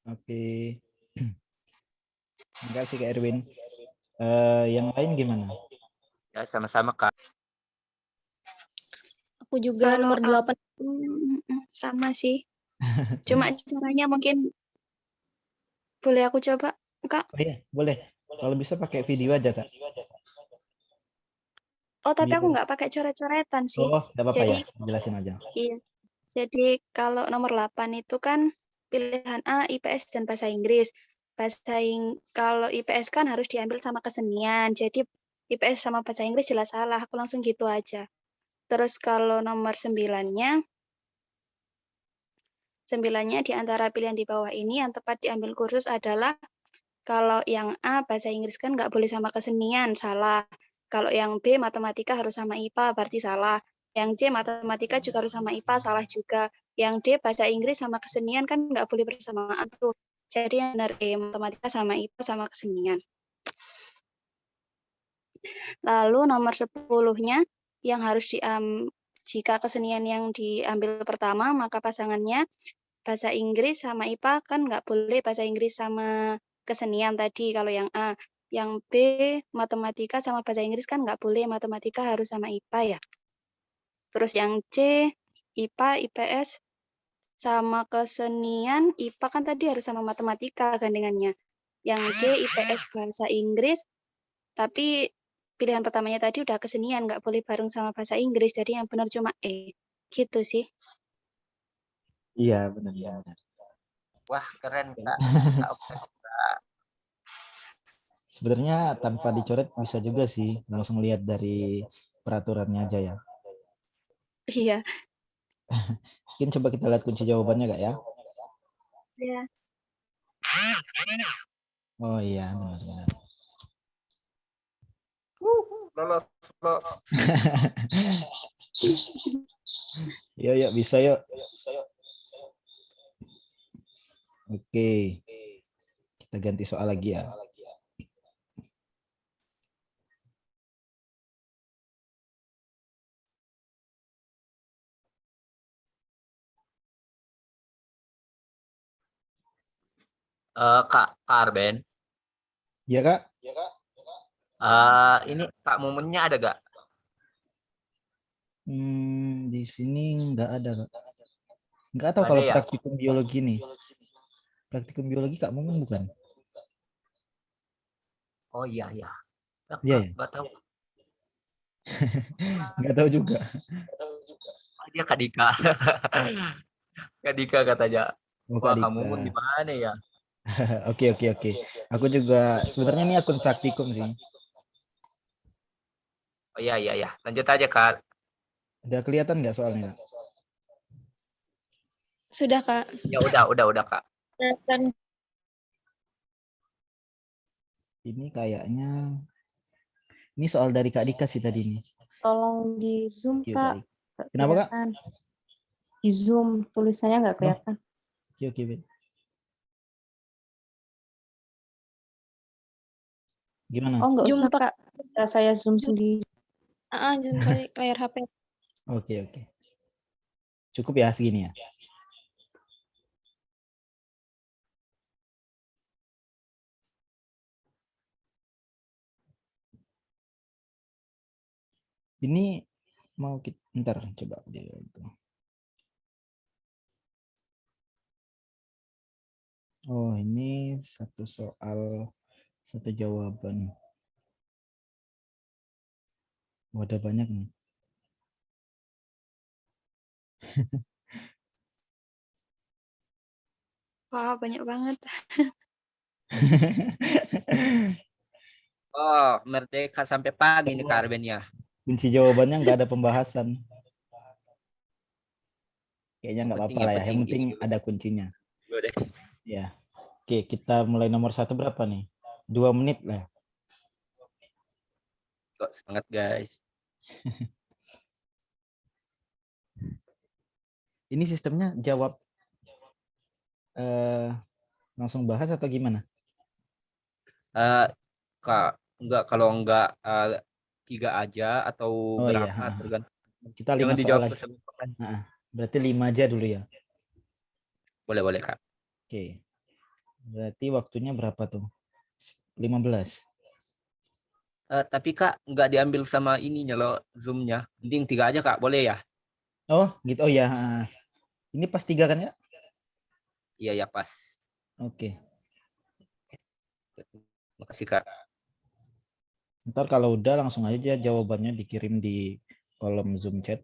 Oke. Terima kasih Kak Erwin. Yang lain gimana? Ya, sama-sama Kak. Aku juga Kalau nomor 8. sama sih. Cuma caranya mungkin boleh aku coba, Kak? Oh iya, boleh. Kalau bisa pakai video aja Kak. Oh, tapi aku Biar- nggak pakai coret-coretan sih. Oh, nggak apa-apa ya. Jadi, Jelasin aja. iya. Jadi kalau nomor 8 itu kan pilihan A, IPS dan bahasa Inggris. Kalau IPS kan harus diambil sama kesenian. Jadi IPS sama bahasa Inggris jelas salah. Aku langsung gitu aja. Terus kalau nomor 9-nya di antara pilihan di bawah ini yang tepat diambil kursus adalah, kalau yang A bahasa Inggris kan nggak boleh sama kesenian, salah. Kalau yang B matematika harus sama IPA, berarti salah. Yang C matematika juga harus sama IPA, salah juga. Yang D bahasa Inggris sama kesenian kan nggak boleh bersamaan tuh. Jadi yang benar E, matematika sama IPA sama kesenian. Lalu nomor 10-nya yang harus jika kesenian yang diambil pertama, maka pasangannya bahasa Inggris sama IPA kan nggak boleh bahasa Inggris sama kesenian tadi kalau yang A. Yang B matematika sama bahasa Inggris kan nggak boleh, matematika harus sama IPA ya. Terus yang C IPA, IPS sama kesenian, IPA kan tadi harus sama matematika gandengannya. Yang D IPS bahasa Inggris, tapi pilihan pertamanya tadi udah kesenian, nggak boleh bareng sama bahasa Inggris, jadi yang benar cuma E. Gitu sih. Iya, benar. Wah, keren Kak. Kak, Sebenarnya tanpa dicoret bisa juga sih, langsung lihat dari peraturannya aja ya. Iya. Mungkin coba kita lihat kunci jawabannya Kak ya. Iya. Oh iya, benar-benar. Lolos, lolos. Yuk, yuk, bisa yuk. Oke, kita ganti soal lagi ya. Kak Arben, Iya Kak? ini Kak Momennya ada gak? Di sini nggak ada Kak. Nggak tahu Ada kalau ya? praktikum biologi nih. Praktikum biologi Kak Momen bukan? Oh iya, iya. Iya Kak, ya? nggak tahu. Nggak tahu juga. Oh, dia Kak Dika. Kak Dika katanya. Oh Kak Wah, Kak Dika. Mumun di mana ya? Oke, oke, oke. Aku juga sebenarnya ini akun praktikum sih. Oh iya, iya, iya. Lanjut aja, Kak. Udah kelihatan nggak soalnya Kak? Sudah, Kak. Ya udah, Kak. Dan Ini kayaknya ini soal dari Kak Dika sih tadi nih. Tolong di Zoom, Yuk, Kak Kak. Dika. Nggak Kenapa Kak? kelihatan. Di Zoom, tulisannya nggak Oh, kelihatan. oke, oke. Bet. Gimana? Oh, nggak usah, jumpa Kak. Bisa saya Zoom sendiri. jumpa layar HP. Oke, oke. Cukup ya segini ya. Ini mau kita ntar coba dia itu. Oh, ini satu soal, satu jawaban. Oh, ada banyak nih. Wah, banyak banget. Oh, merdeka sampai pagi nih Kak Arben ya. Kunci jawabannya nggak ada pembahasan. Kayaknya Yang nggak penting, apa-apa lah yang ya. Yang penting penting ini dulu. ada kuncinya. Dulu deh. Ya. Oke, kita mulai nomor 1 berapa nih? 2 menit lah. Kok semangat, guys. Ini sistemnya jawab langsung bahas atau gimana? Kak, enggak, kalau enggak 3 aja atau Oh iya, berapa tergantung. kita 5 Jangan soal dijawab lagi. keseluruhan. Berarti 5 aja dulu ya. Boleh, Kak. Oke. Berarti waktunya berapa tuh? 15. Tapi Kak, enggak diambil sama ininya loh, Zoom-nya. Mending 3 aja, Kak. Boleh ya? Oh, gitu. Oh ya. Ini pas 3 kan ya? Iya, ya pas. Oke. Makasih, Kak. Ntar kalau udah langsung aja jawabannya dikirim di kolom Zoom chat.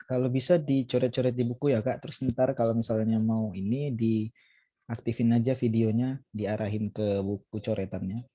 Kalau bisa dicoret-coret di buku ya Kak. Terus ntar kalau misalnya mau ini diaktifin aja videonya, diarahin ke buku coretannya.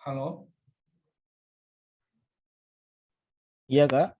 Halo. Iya, Kak.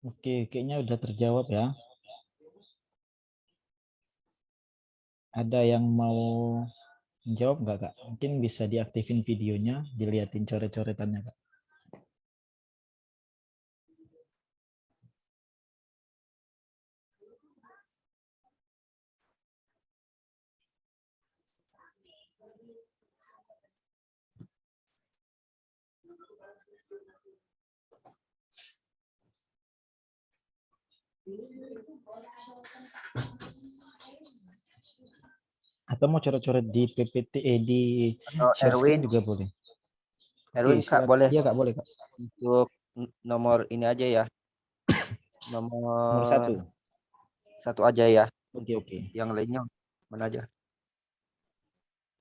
Oke, kayaknya udah terjawab ya. Ada yang mau menjawab nggak, Kak? Mungkin bisa diaktifin videonya, dilihatin coret-coretannya, Kak. Atau mau coret-coret di PPT, di Atau share screen Erwin, juga boleh. Erwin Oke, Kak boleh Iya, Kak, boleh, Kak. untuk nomor ini aja ya. Nomor Nomor 1. 1 aja ya. Oke, Untuk oke. yang lainnya mana aja?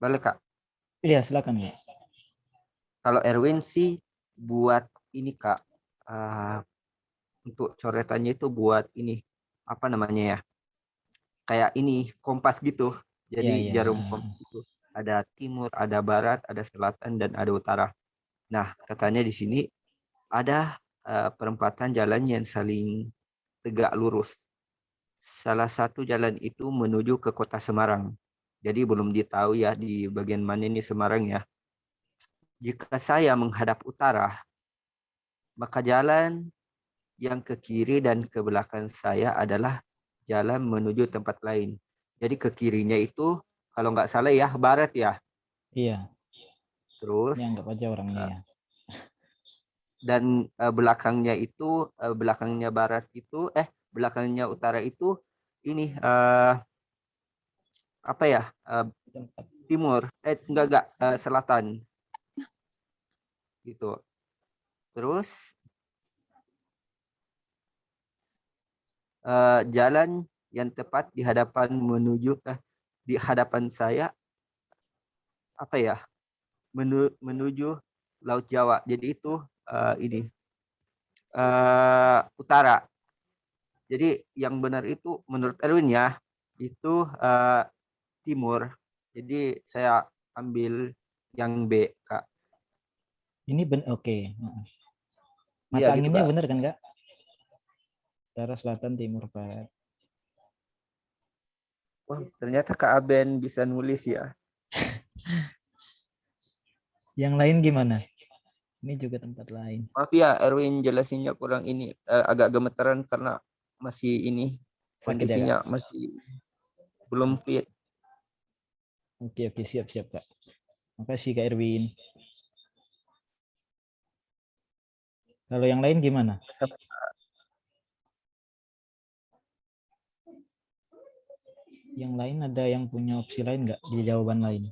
Boleh Kak. Iya, silakan, Kak. Kalau Erwin sih buat ini Kak. Untuk coretannya itu buat ini apa namanya ya? Kayak ini kompas gitu. Iya, Jadi iya. jarum kompas itu ada timur, ada barat, ada selatan dan ada utara. Nah, katanya di sini ada perempatan jalan yang saling tegak lurus. Salah satu jalan itu menuju ke kota Semarang. Jadi belum ditahu ya di bagian mana ini Semarang ya. Jika saya menghadap utara, maka jalan yang ke kiri dan ke belakang saya adalah jalan menuju tempat lain. Jadi ke kirinya itu kalau nggak salah ya barat ya. Iya. Terus Ini anggap aja orangnya ya. dan belakangnya itu belakangnya barat itu belakangnya utara itu ini apa ya timur, enggak, selatan gitu. Terus jalan yang tepat di hadapan di hadapan saya apa ya? Menuju Laut Jawa. Jadi itu ini utara. Jadi yang benar itu menurut Erwin ya, itu timur. Jadi saya ambil yang B, Kak. Ini oke. Iya Mata gitu, anginnya Kak. benar kan, Kak? Utara, selatan, timur, barat. Wah, ternyata Kak Aben bisa nulis ya. Yang lain gimana? Ini juga tempat lain. Maaf ya, Erwin jelasinnya kurang ini, agak gemeteran karena masih ini Sakit ya, kondisinya Kak? masih belum fit. Oke, siap, Kak. Makasih, Kak Erwin. Kalau yang lain gimana? Yang lain ada yang punya opsi lain nggak di jawaban lain?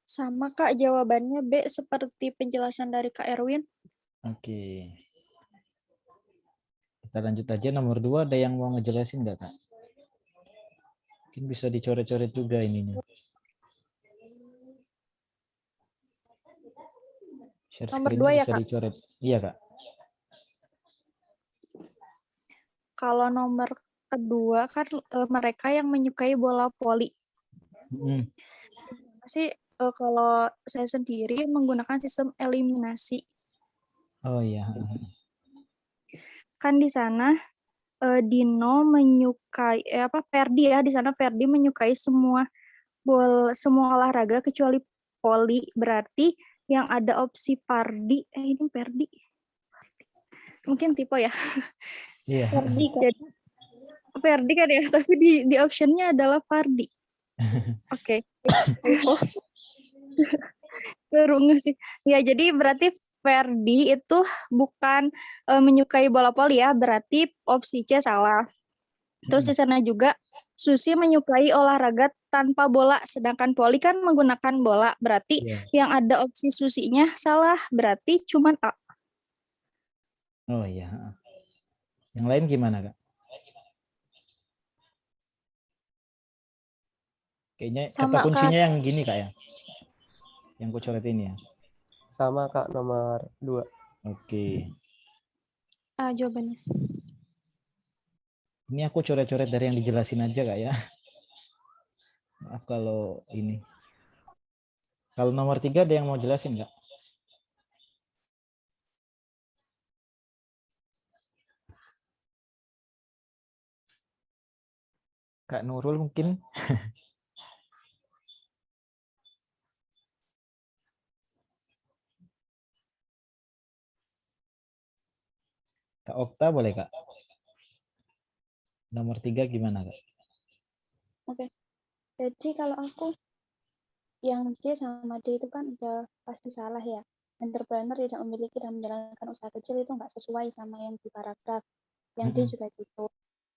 Sama Kak, jawabannya B seperti penjelasan dari Kak Erwin. Oke. Kita lanjut aja, nomor 2 ada yang mau ngejelasin nggak, Kak? Mungkin bisa dicoret-coret juga ininya. Share Nomor screen-nya 2 ya, bisa Kak? dicoret. Iya, Kak. Kalau nomor kedua kan mereka yang menyukai bola voli. Sih kalau saya sendiri menggunakan sistem eliminasi. Oh iya. Kan di sana Dino menyukai Ferdi ya, di sana Ferdi menyukai semua olahraga kecuali voli. Berarti yang ada opsi Fardi ini Ferdi. Mungkin tipe ya. Iya. Jadi Ferdi kan ya, tapi di optionnya adalah Fardi. Oke. Baru nggak sih. Ya, jadi berarti Ferdi itu bukan menyukai bola voli ya, berarti opsi C salah. Terus di sana juga Susi menyukai olahraga tanpa bola, sedangkan voli kan menggunakan bola. Berarti yang ada opsi Susinya salah, berarti cuman A. Oh iya. Yang lain gimana, Kak? Kayaknya kata kuncinya yang gini, Kak ya? Yang ku coret ini ya? Sama, Kak, nomor 2. Oke. Jawabannya. Ini aku coret-coret dari yang dijelasin aja, Kak ya. Maaf kalau ini. Kalau nomor 3 ada yang mau jelasin, Kak? Kak Nurul mungkin. Kak Okta boleh, Kak? Nomor 3 gimana, Kak? Oke. Jadi kalau aku yang C sama D itu kan udah pasti salah ya. Entrepreneur tidak memiliki dan menjalankan usaha kecil itu nggak sesuai sama yang di paragraf. Yang D juga gitu.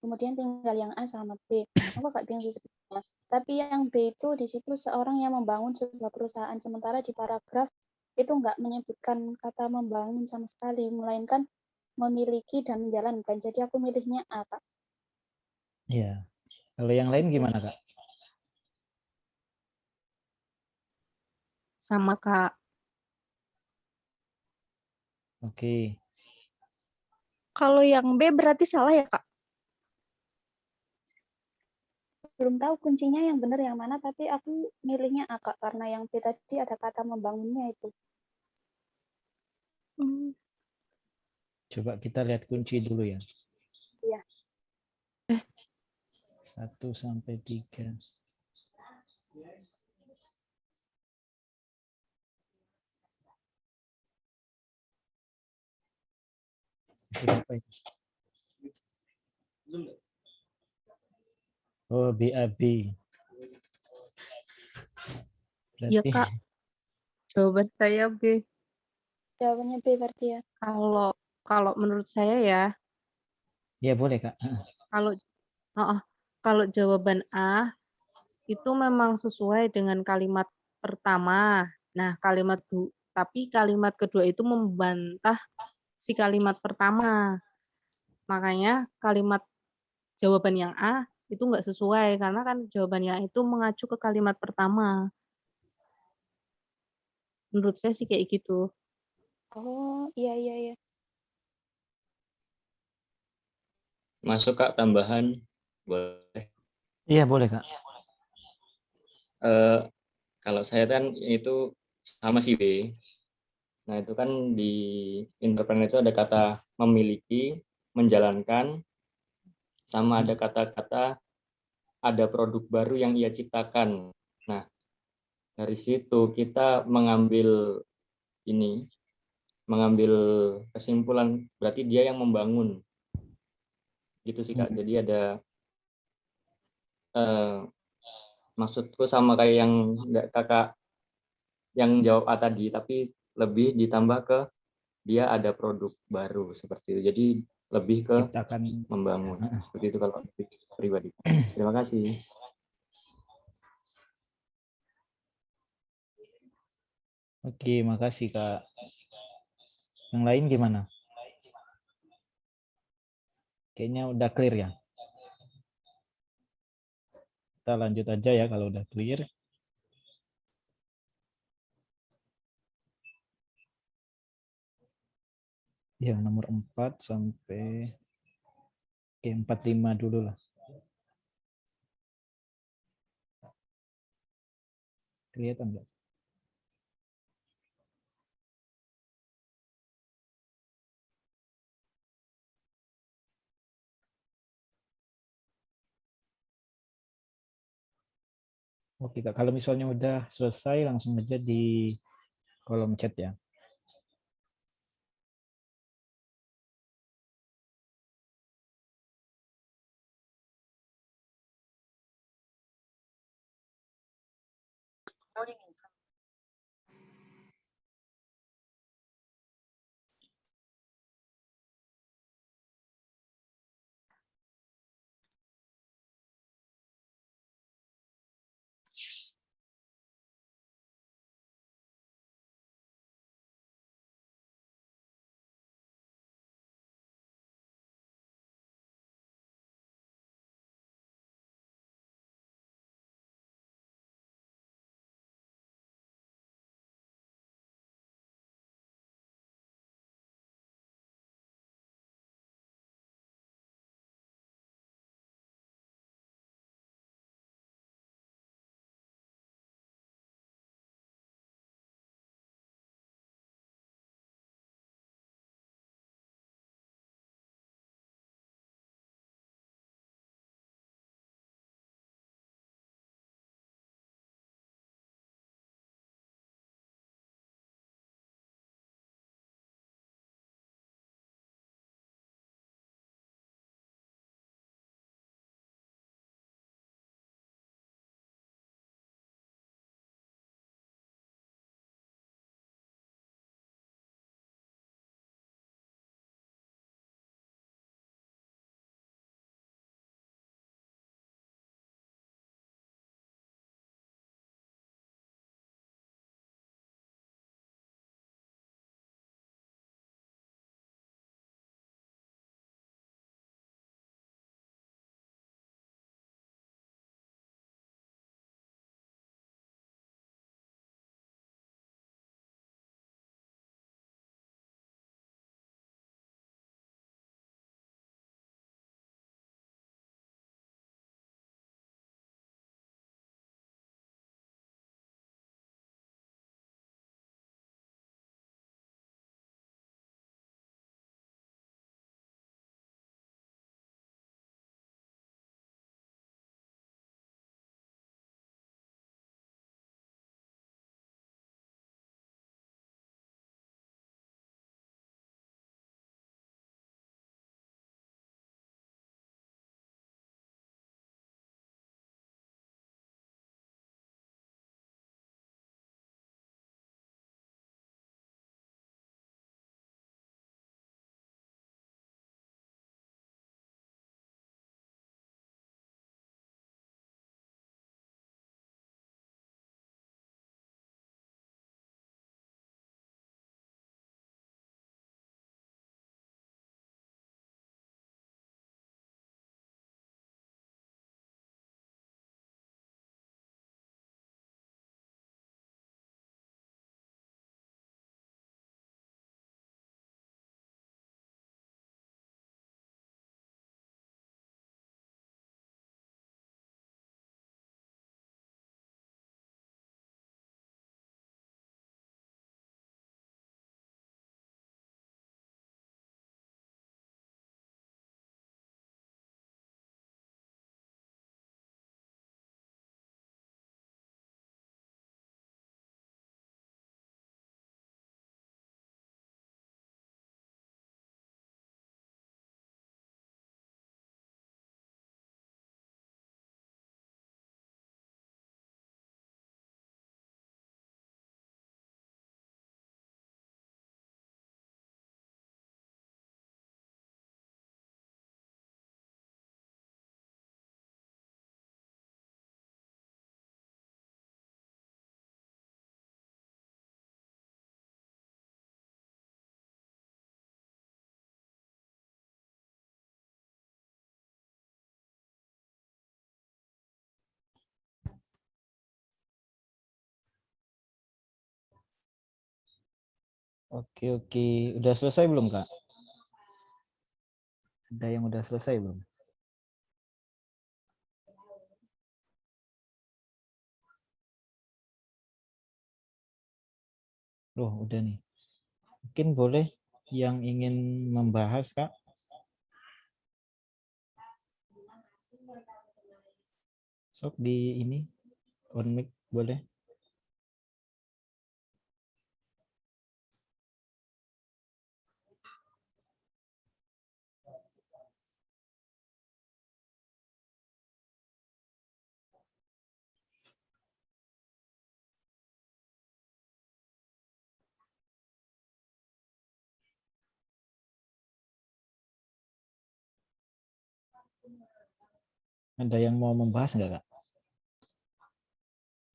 Kemudian tinggal yang A sama B. Aku agak bingung sih sebetulnya. Tapi yang B itu di situ seorang yang membangun sebuah perusahaan. Sementara di paragraf itu nggak menyebutkan kata membangun sama sekali. Melainkan memiliki dan menjalankan. Jadi aku milihnya A, Kak. Iya. Kalau yang lain gimana, Kak? Sama, Kak. Oke. Kalau yang B berarti salah ya, Kak? Belum tahu kuncinya yang benar yang mana, tapi aku milihnya A, Kak, karena yang B tadi ada kata membangunnya itu. Coba kita lihat kunci dulu ya. Iya. 1 sampai 3. Berapa itu? Oh, BAB. Iya, Kak. Jawaban saya B. Jawabannya B berarti ya. Kalau menurut saya ya. Ya boleh, Kak. Heeh. Kalau jawaban A itu memang sesuai dengan kalimat pertama. Nah, tapi kalimat kedua itu membantah si kalimat pertama. Makanya kalimat jawaban yang A itu nggak sesuai karena kan jawaban yang itu mengacu ke kalimat pertama. Menurut saya sih kayak gitu. Oh, iya iya iya. Masuk Kak tambahan boleh. Iya, boleh, Kak. Kalau saya kan itu sama si B. Nah, itu kan di entrepreneur itu ada kata memiliki, menjalankan, sama ada kata-kata ada produk baru yang ia ciptakan. Nah, dari situ kita mengambil kesimpulan berarti dia yang membangun. Gitu sih Kak. Jadi ada maksudku sama kayak yang Kakak yang jawab A tadi, tapi lebih ditambah ke dia ada produk baru seperti itu. Jadi lebih ke Ciptakan. membangun. Seperti itu kalau pribadi. Terima kasih. Oke, makasih Kak. Yang lain gimana? Kayaknya udah clear ya. Kita lanjut aja ya kalau udah clear. Yang nomor 4 sampai 45 dulu lah. Kelihatan nggak? Oke Kak, kalau misalnya udah selesai langsung aja di kolom chat ya. Oke, oke. Udah selesai belum, Kak? Ada yang udah selesai belum? Loh, udah nih. Mungkin boleh yang ingin membahas, Kak? Sok di ini, on mic boleh. Ada yang mau membahas nggak, Kak?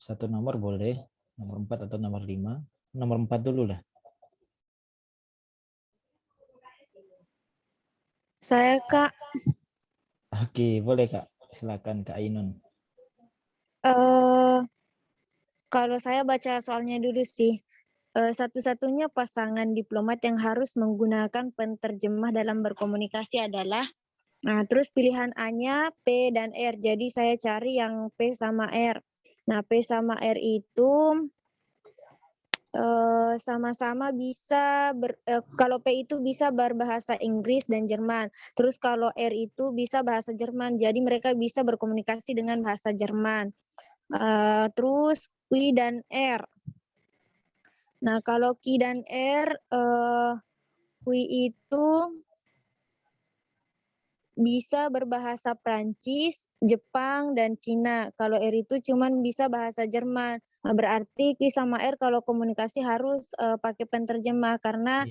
Satu nomor boleh, nomor 4 atau nomor 5. Nomor 4 dulu lah. Saya Kak, Oke, boleh, Kak. Silakan, Kak Ainun. eh kalau saya baca soalnya dulu sih. Satu-satunya pasangan diplomat yang harus menggunakan penterjemah dalam berkomunikasi adalah, nah terus pilihan A-nya P dan R. Jadi saya cari yang P sama R. Nah, P sama R itu sama-sama bisa kalau P itu bisa berbahasa Inggris dan Jerman. Terus kalau R itu bisa bahasa Jerman. Jadi mereka bisa berkomunikasi dengan bahasa Jerman. Terus Q dan R. Nah, kalau Q dan R, Q itu bisa berbahasa Prancis, Jepang, dan Cina. Kalau R itu cuman bisa bahasa Jerman. Nah, berarti Q sama R kalau komunikasi harus pakai penterjemah karena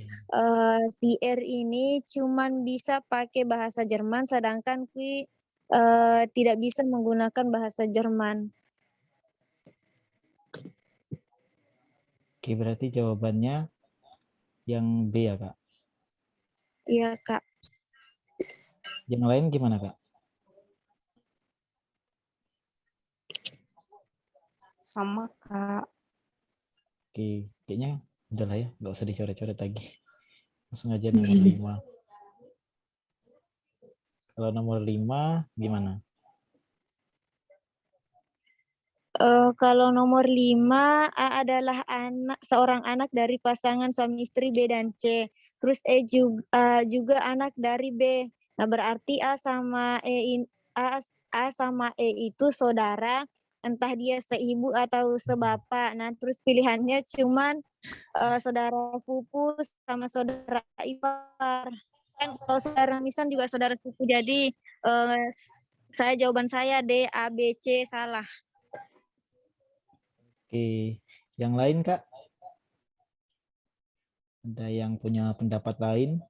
si R ini cuman bisa pakai bahasa Jerman sedangkan Q tidak bisa menggunakan bahasa Jerman. Oke, berarti jawabannya yang B ya, Kak? Iya, Kak. Yang lain gimana, Kak? Sama, Kak. Oke, kayaknya udah lah ya, nggak usah dicoret-coret lagi. Langsung aja nomor 5. Kalau nomor 5 gimana? Kalau nomor 5, A adalah seorang anak dari pasangan suami istri B dan C. Terus E juga anak dari B. Nah, berarti A sama E itu saudara, entah dia seibu atau sebapak. Nah, terus pilihannya cuman saudara sepupu sama saudara ipar. Kan kalau saudara misan juga saudara sepupu. Jadi jawaban saya D, A, B, C salah. Oke, yang lain, Kak? Ada yang punya pendapat lain?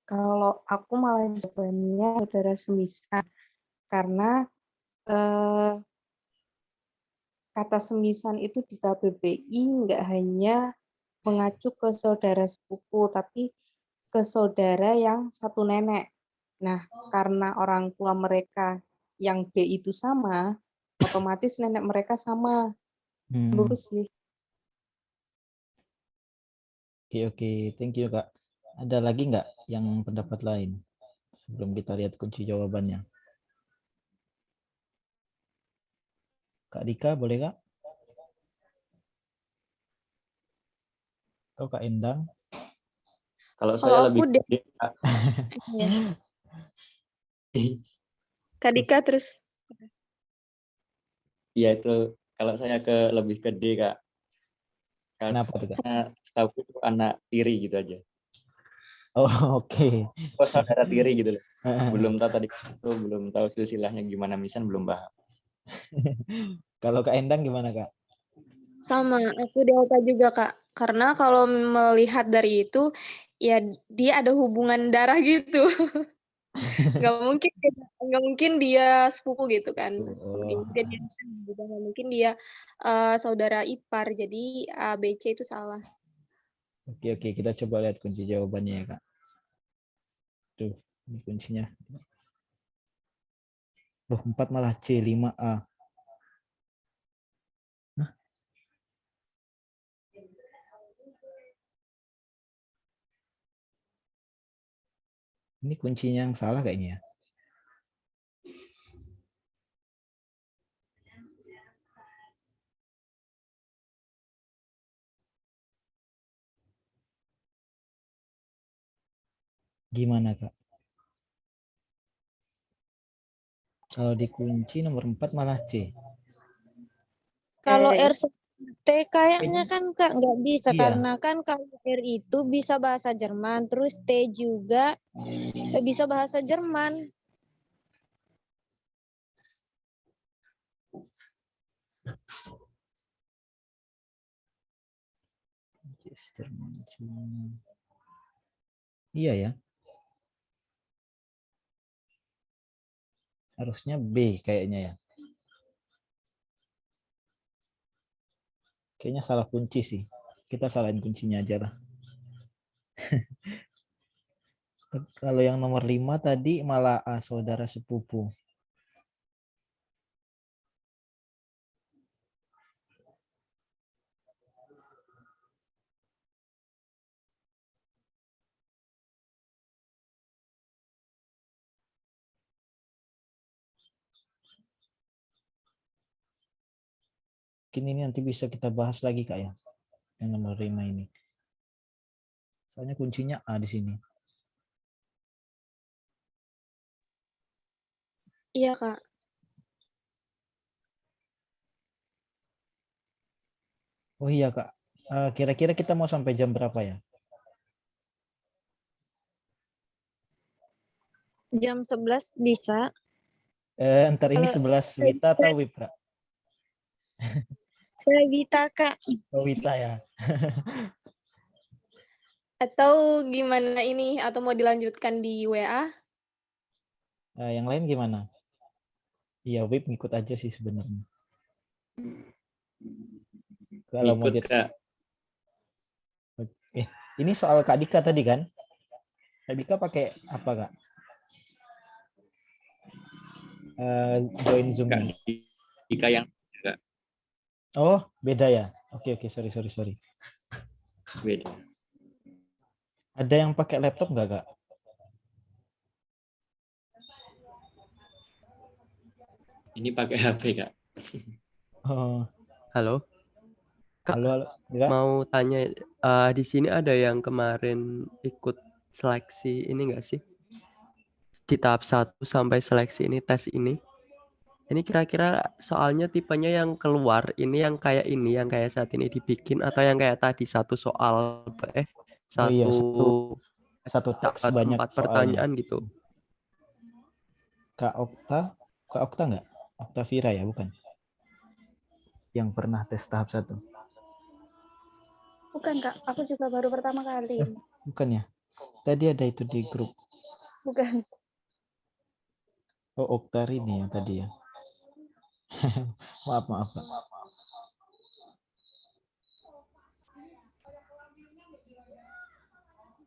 Kalau aku malah jawabannya saudara semisan. Karena kata semisan itu di KBBI nggak hanya mengacu ke saudara sepupu, tapi ke saudara yang satu nenek. Nah, karena orang tua mereka yang B itu sama, otomatis nenek mereka sama. Lurus sih. Oke, thank you, Kak. Ada lagi nggak yang pendapat lain? Sebelum kita lihat kunci jawabannya. Kak Dika, boleh, Kak? Atau Kak Endang? Kalau saya lebih gede, Kak. Kak Dika terus. Iya itu kalau saya lebih gede, Kak. Kenapa tuh, Kak? Karena setahu itu anak tiri gitu aja. Oh, oke. Oh, saudara tiri gitu loh. Belum tahu tadi itu belum tahu silsilahnya gimana, misan belum paham. Kalau Kak Endang gimana, Kak? Sama, aku delta juga, Kak. Karena kalau melihat dari itu, ya dia ada hubungan darah gitu. Nggak mungkin dia sepupu gitu kan. Nggak mungkin dia saudara ipar. Jadi A, B, C itu salah. Oke, kita coba lihat kunci jawabannya ya, Kak. Tuh, ini kuncinya. Loh, 4 malah C, 5A. Nah, Ini kuncinya yang salah kayaknya ya. Gimana, Kak? Kalau dikunci nomor 4 malah C. Kalau Eh, R T kayaknya kan Kak nggak bisa Iya. karena kan kalau R itu bisa bahasa Jerman, terus T juga bisa bahasa Jerman. Iya ya. Harusnya B kayaknya ya. Kayaknya salah kunci sih. Kita salahin kuncinya aja lah. Kalau yang nomor 5 tadi malah A, saudara sepupu. Mungkin ini nanti bisa kita bahas lagi Kak ya. Yang nomor 5 ini. Soalnya kuncinya A di sini. Iya Kak. Oh iya Kak. Kira-kira kita mau sampai jam berapa ya? Jam 11 bisa. Ntar ini 11 Wita atau Wip Kak? Saya Wita Kak. Oh Wita ya. Atau gimana ini? Atau mau dilanjutkan di WA? Yang lain gimana? Iya Wip ngikut aja sih sebenarnya. Kalau mau Ikut, Kak. Ini soal Kak Dika tadi kan? Kak Dika pakai apa Kak? Join Zoom. Kak Dika yang Kak. Oh, beda ya? Oke, sorry. Beda. Ada yang pakai laptop nggak, Kak? Ini pakai HP, Kak. Oh. Halo. Kak, Halo, Kak. mau tanya, di sini ada yang kemarin ikut seleksi ini nggak sih? Di tahap 1 sampai seleksi ini, tes ini. Ini kira-kira soalnya tipenya yang keluar, ini yang kayak saat ini dibikin, atau yang kayak tadi satu soal, Oh iya, satu teks dapat banyak 4 soalnya. pertanyaan gitu. Kak Okta nggak? Okta Vira ya, bukan? Yang pernah tes tahap 1. Bukan Kak, aku juga baru pertama kali. Bukan ya? Tadi ada itu di grup. Bukan. Oh, Oktar ini yang tadi ya. maaf, Kak.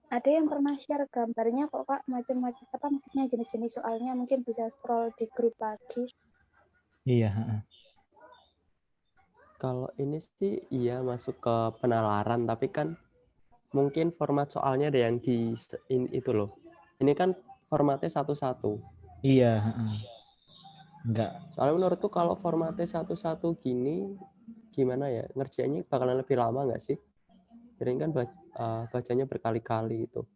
Ada yang pernah share gambarnya kok Kak, macam-macam apa maksudnya jenis-jenis soalnya, mungkin bisa scroll di grup lagi. Iya. Kalau ini sih iya masuk ke penalaran, tapi kan mungkin format soalnya ada yang itu loh. Ini kan formatnya satu-satu. Iya. Enggak. Soalnya menurutku kalau formatnya satu-satu gini, gimana ya, ngerjainnya bakalan lebih lama nggak sih? Jadi kan bacanya berkali-kali itu.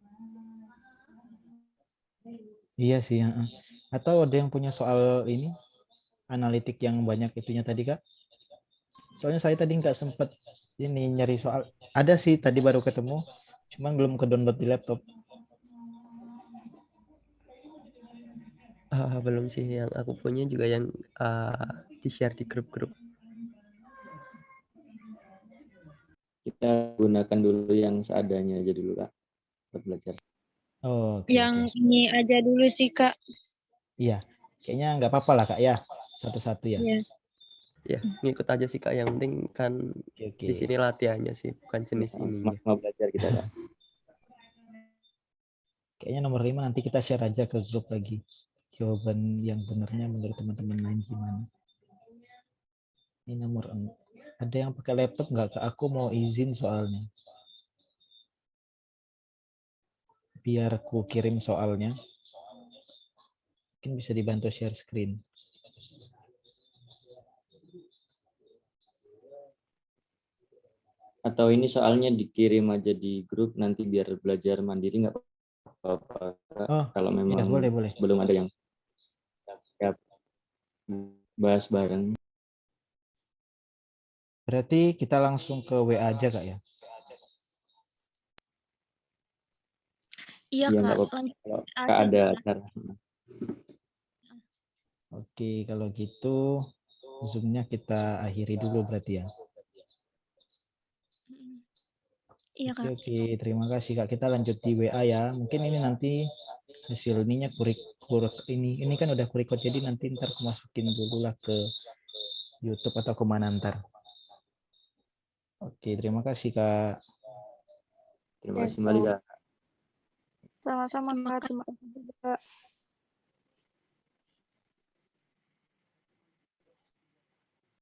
Iya sih. Atau ada yang punya soal ini, analitik yang banyak itunya tadi, Kak? Soalnya saya tadi nggak sempet ini nyari soal. Ada sih tadi baru ketemu, cuman belum ke download di laptop. Belum sih, yang aku punya juga yang di-share di grup-grup. Kita gunakan dulu yang seadanya aja dulu, Kak, buat belajar. Oh, Yang ini aja dulu sih Kak. Iya, kayaknya nggak apa-apa lah Kak ya, satu-satu ya. Iya. Ya, ngikut aja sih Kak, yang penting kan di sini latihannya sih, bukan jenis ininya. Mau belajar kita, Kak. Kayaknya nomor 5 nanti kita share aja ke grup lagi. Jawaban yang benarnya menurut teman-teman lain gimana. Ini nomor 6. Ada yang pakai laptop nggak Kak? Aku mau izin soalnya. Biar aku kirim soalnya. Mungkin bisa dibantu share screen. Atau ini soalnya dikirim aja di grup nanti biar belajar mandiri nggak apa-apa. Oh, Kalau ya memang boleh. belum ada yang siap bahas bareng. Berarti kita langsung ke WA aja Kak ya? Iya, Iya Kak. nggak apa-apa. Lanjut Kalau aja nggak ada Kak. acara. Oke, kalau gitu Zoom-nya kita akhiri dulu berarti ya. Iya, Kak. Oke, terima kasih Kak. Kita lanjut di WA ya. Mungkin ini nanti hasil ininya ini kan udah kurekod, jadi nanti ntar aku masukin dulu lah ke YouTube atau kemana ntar. Oke, terima kasih Kak. Terima kasih kembali Kak. Sama-sama Terima Kak, kasih. terima kasih juga.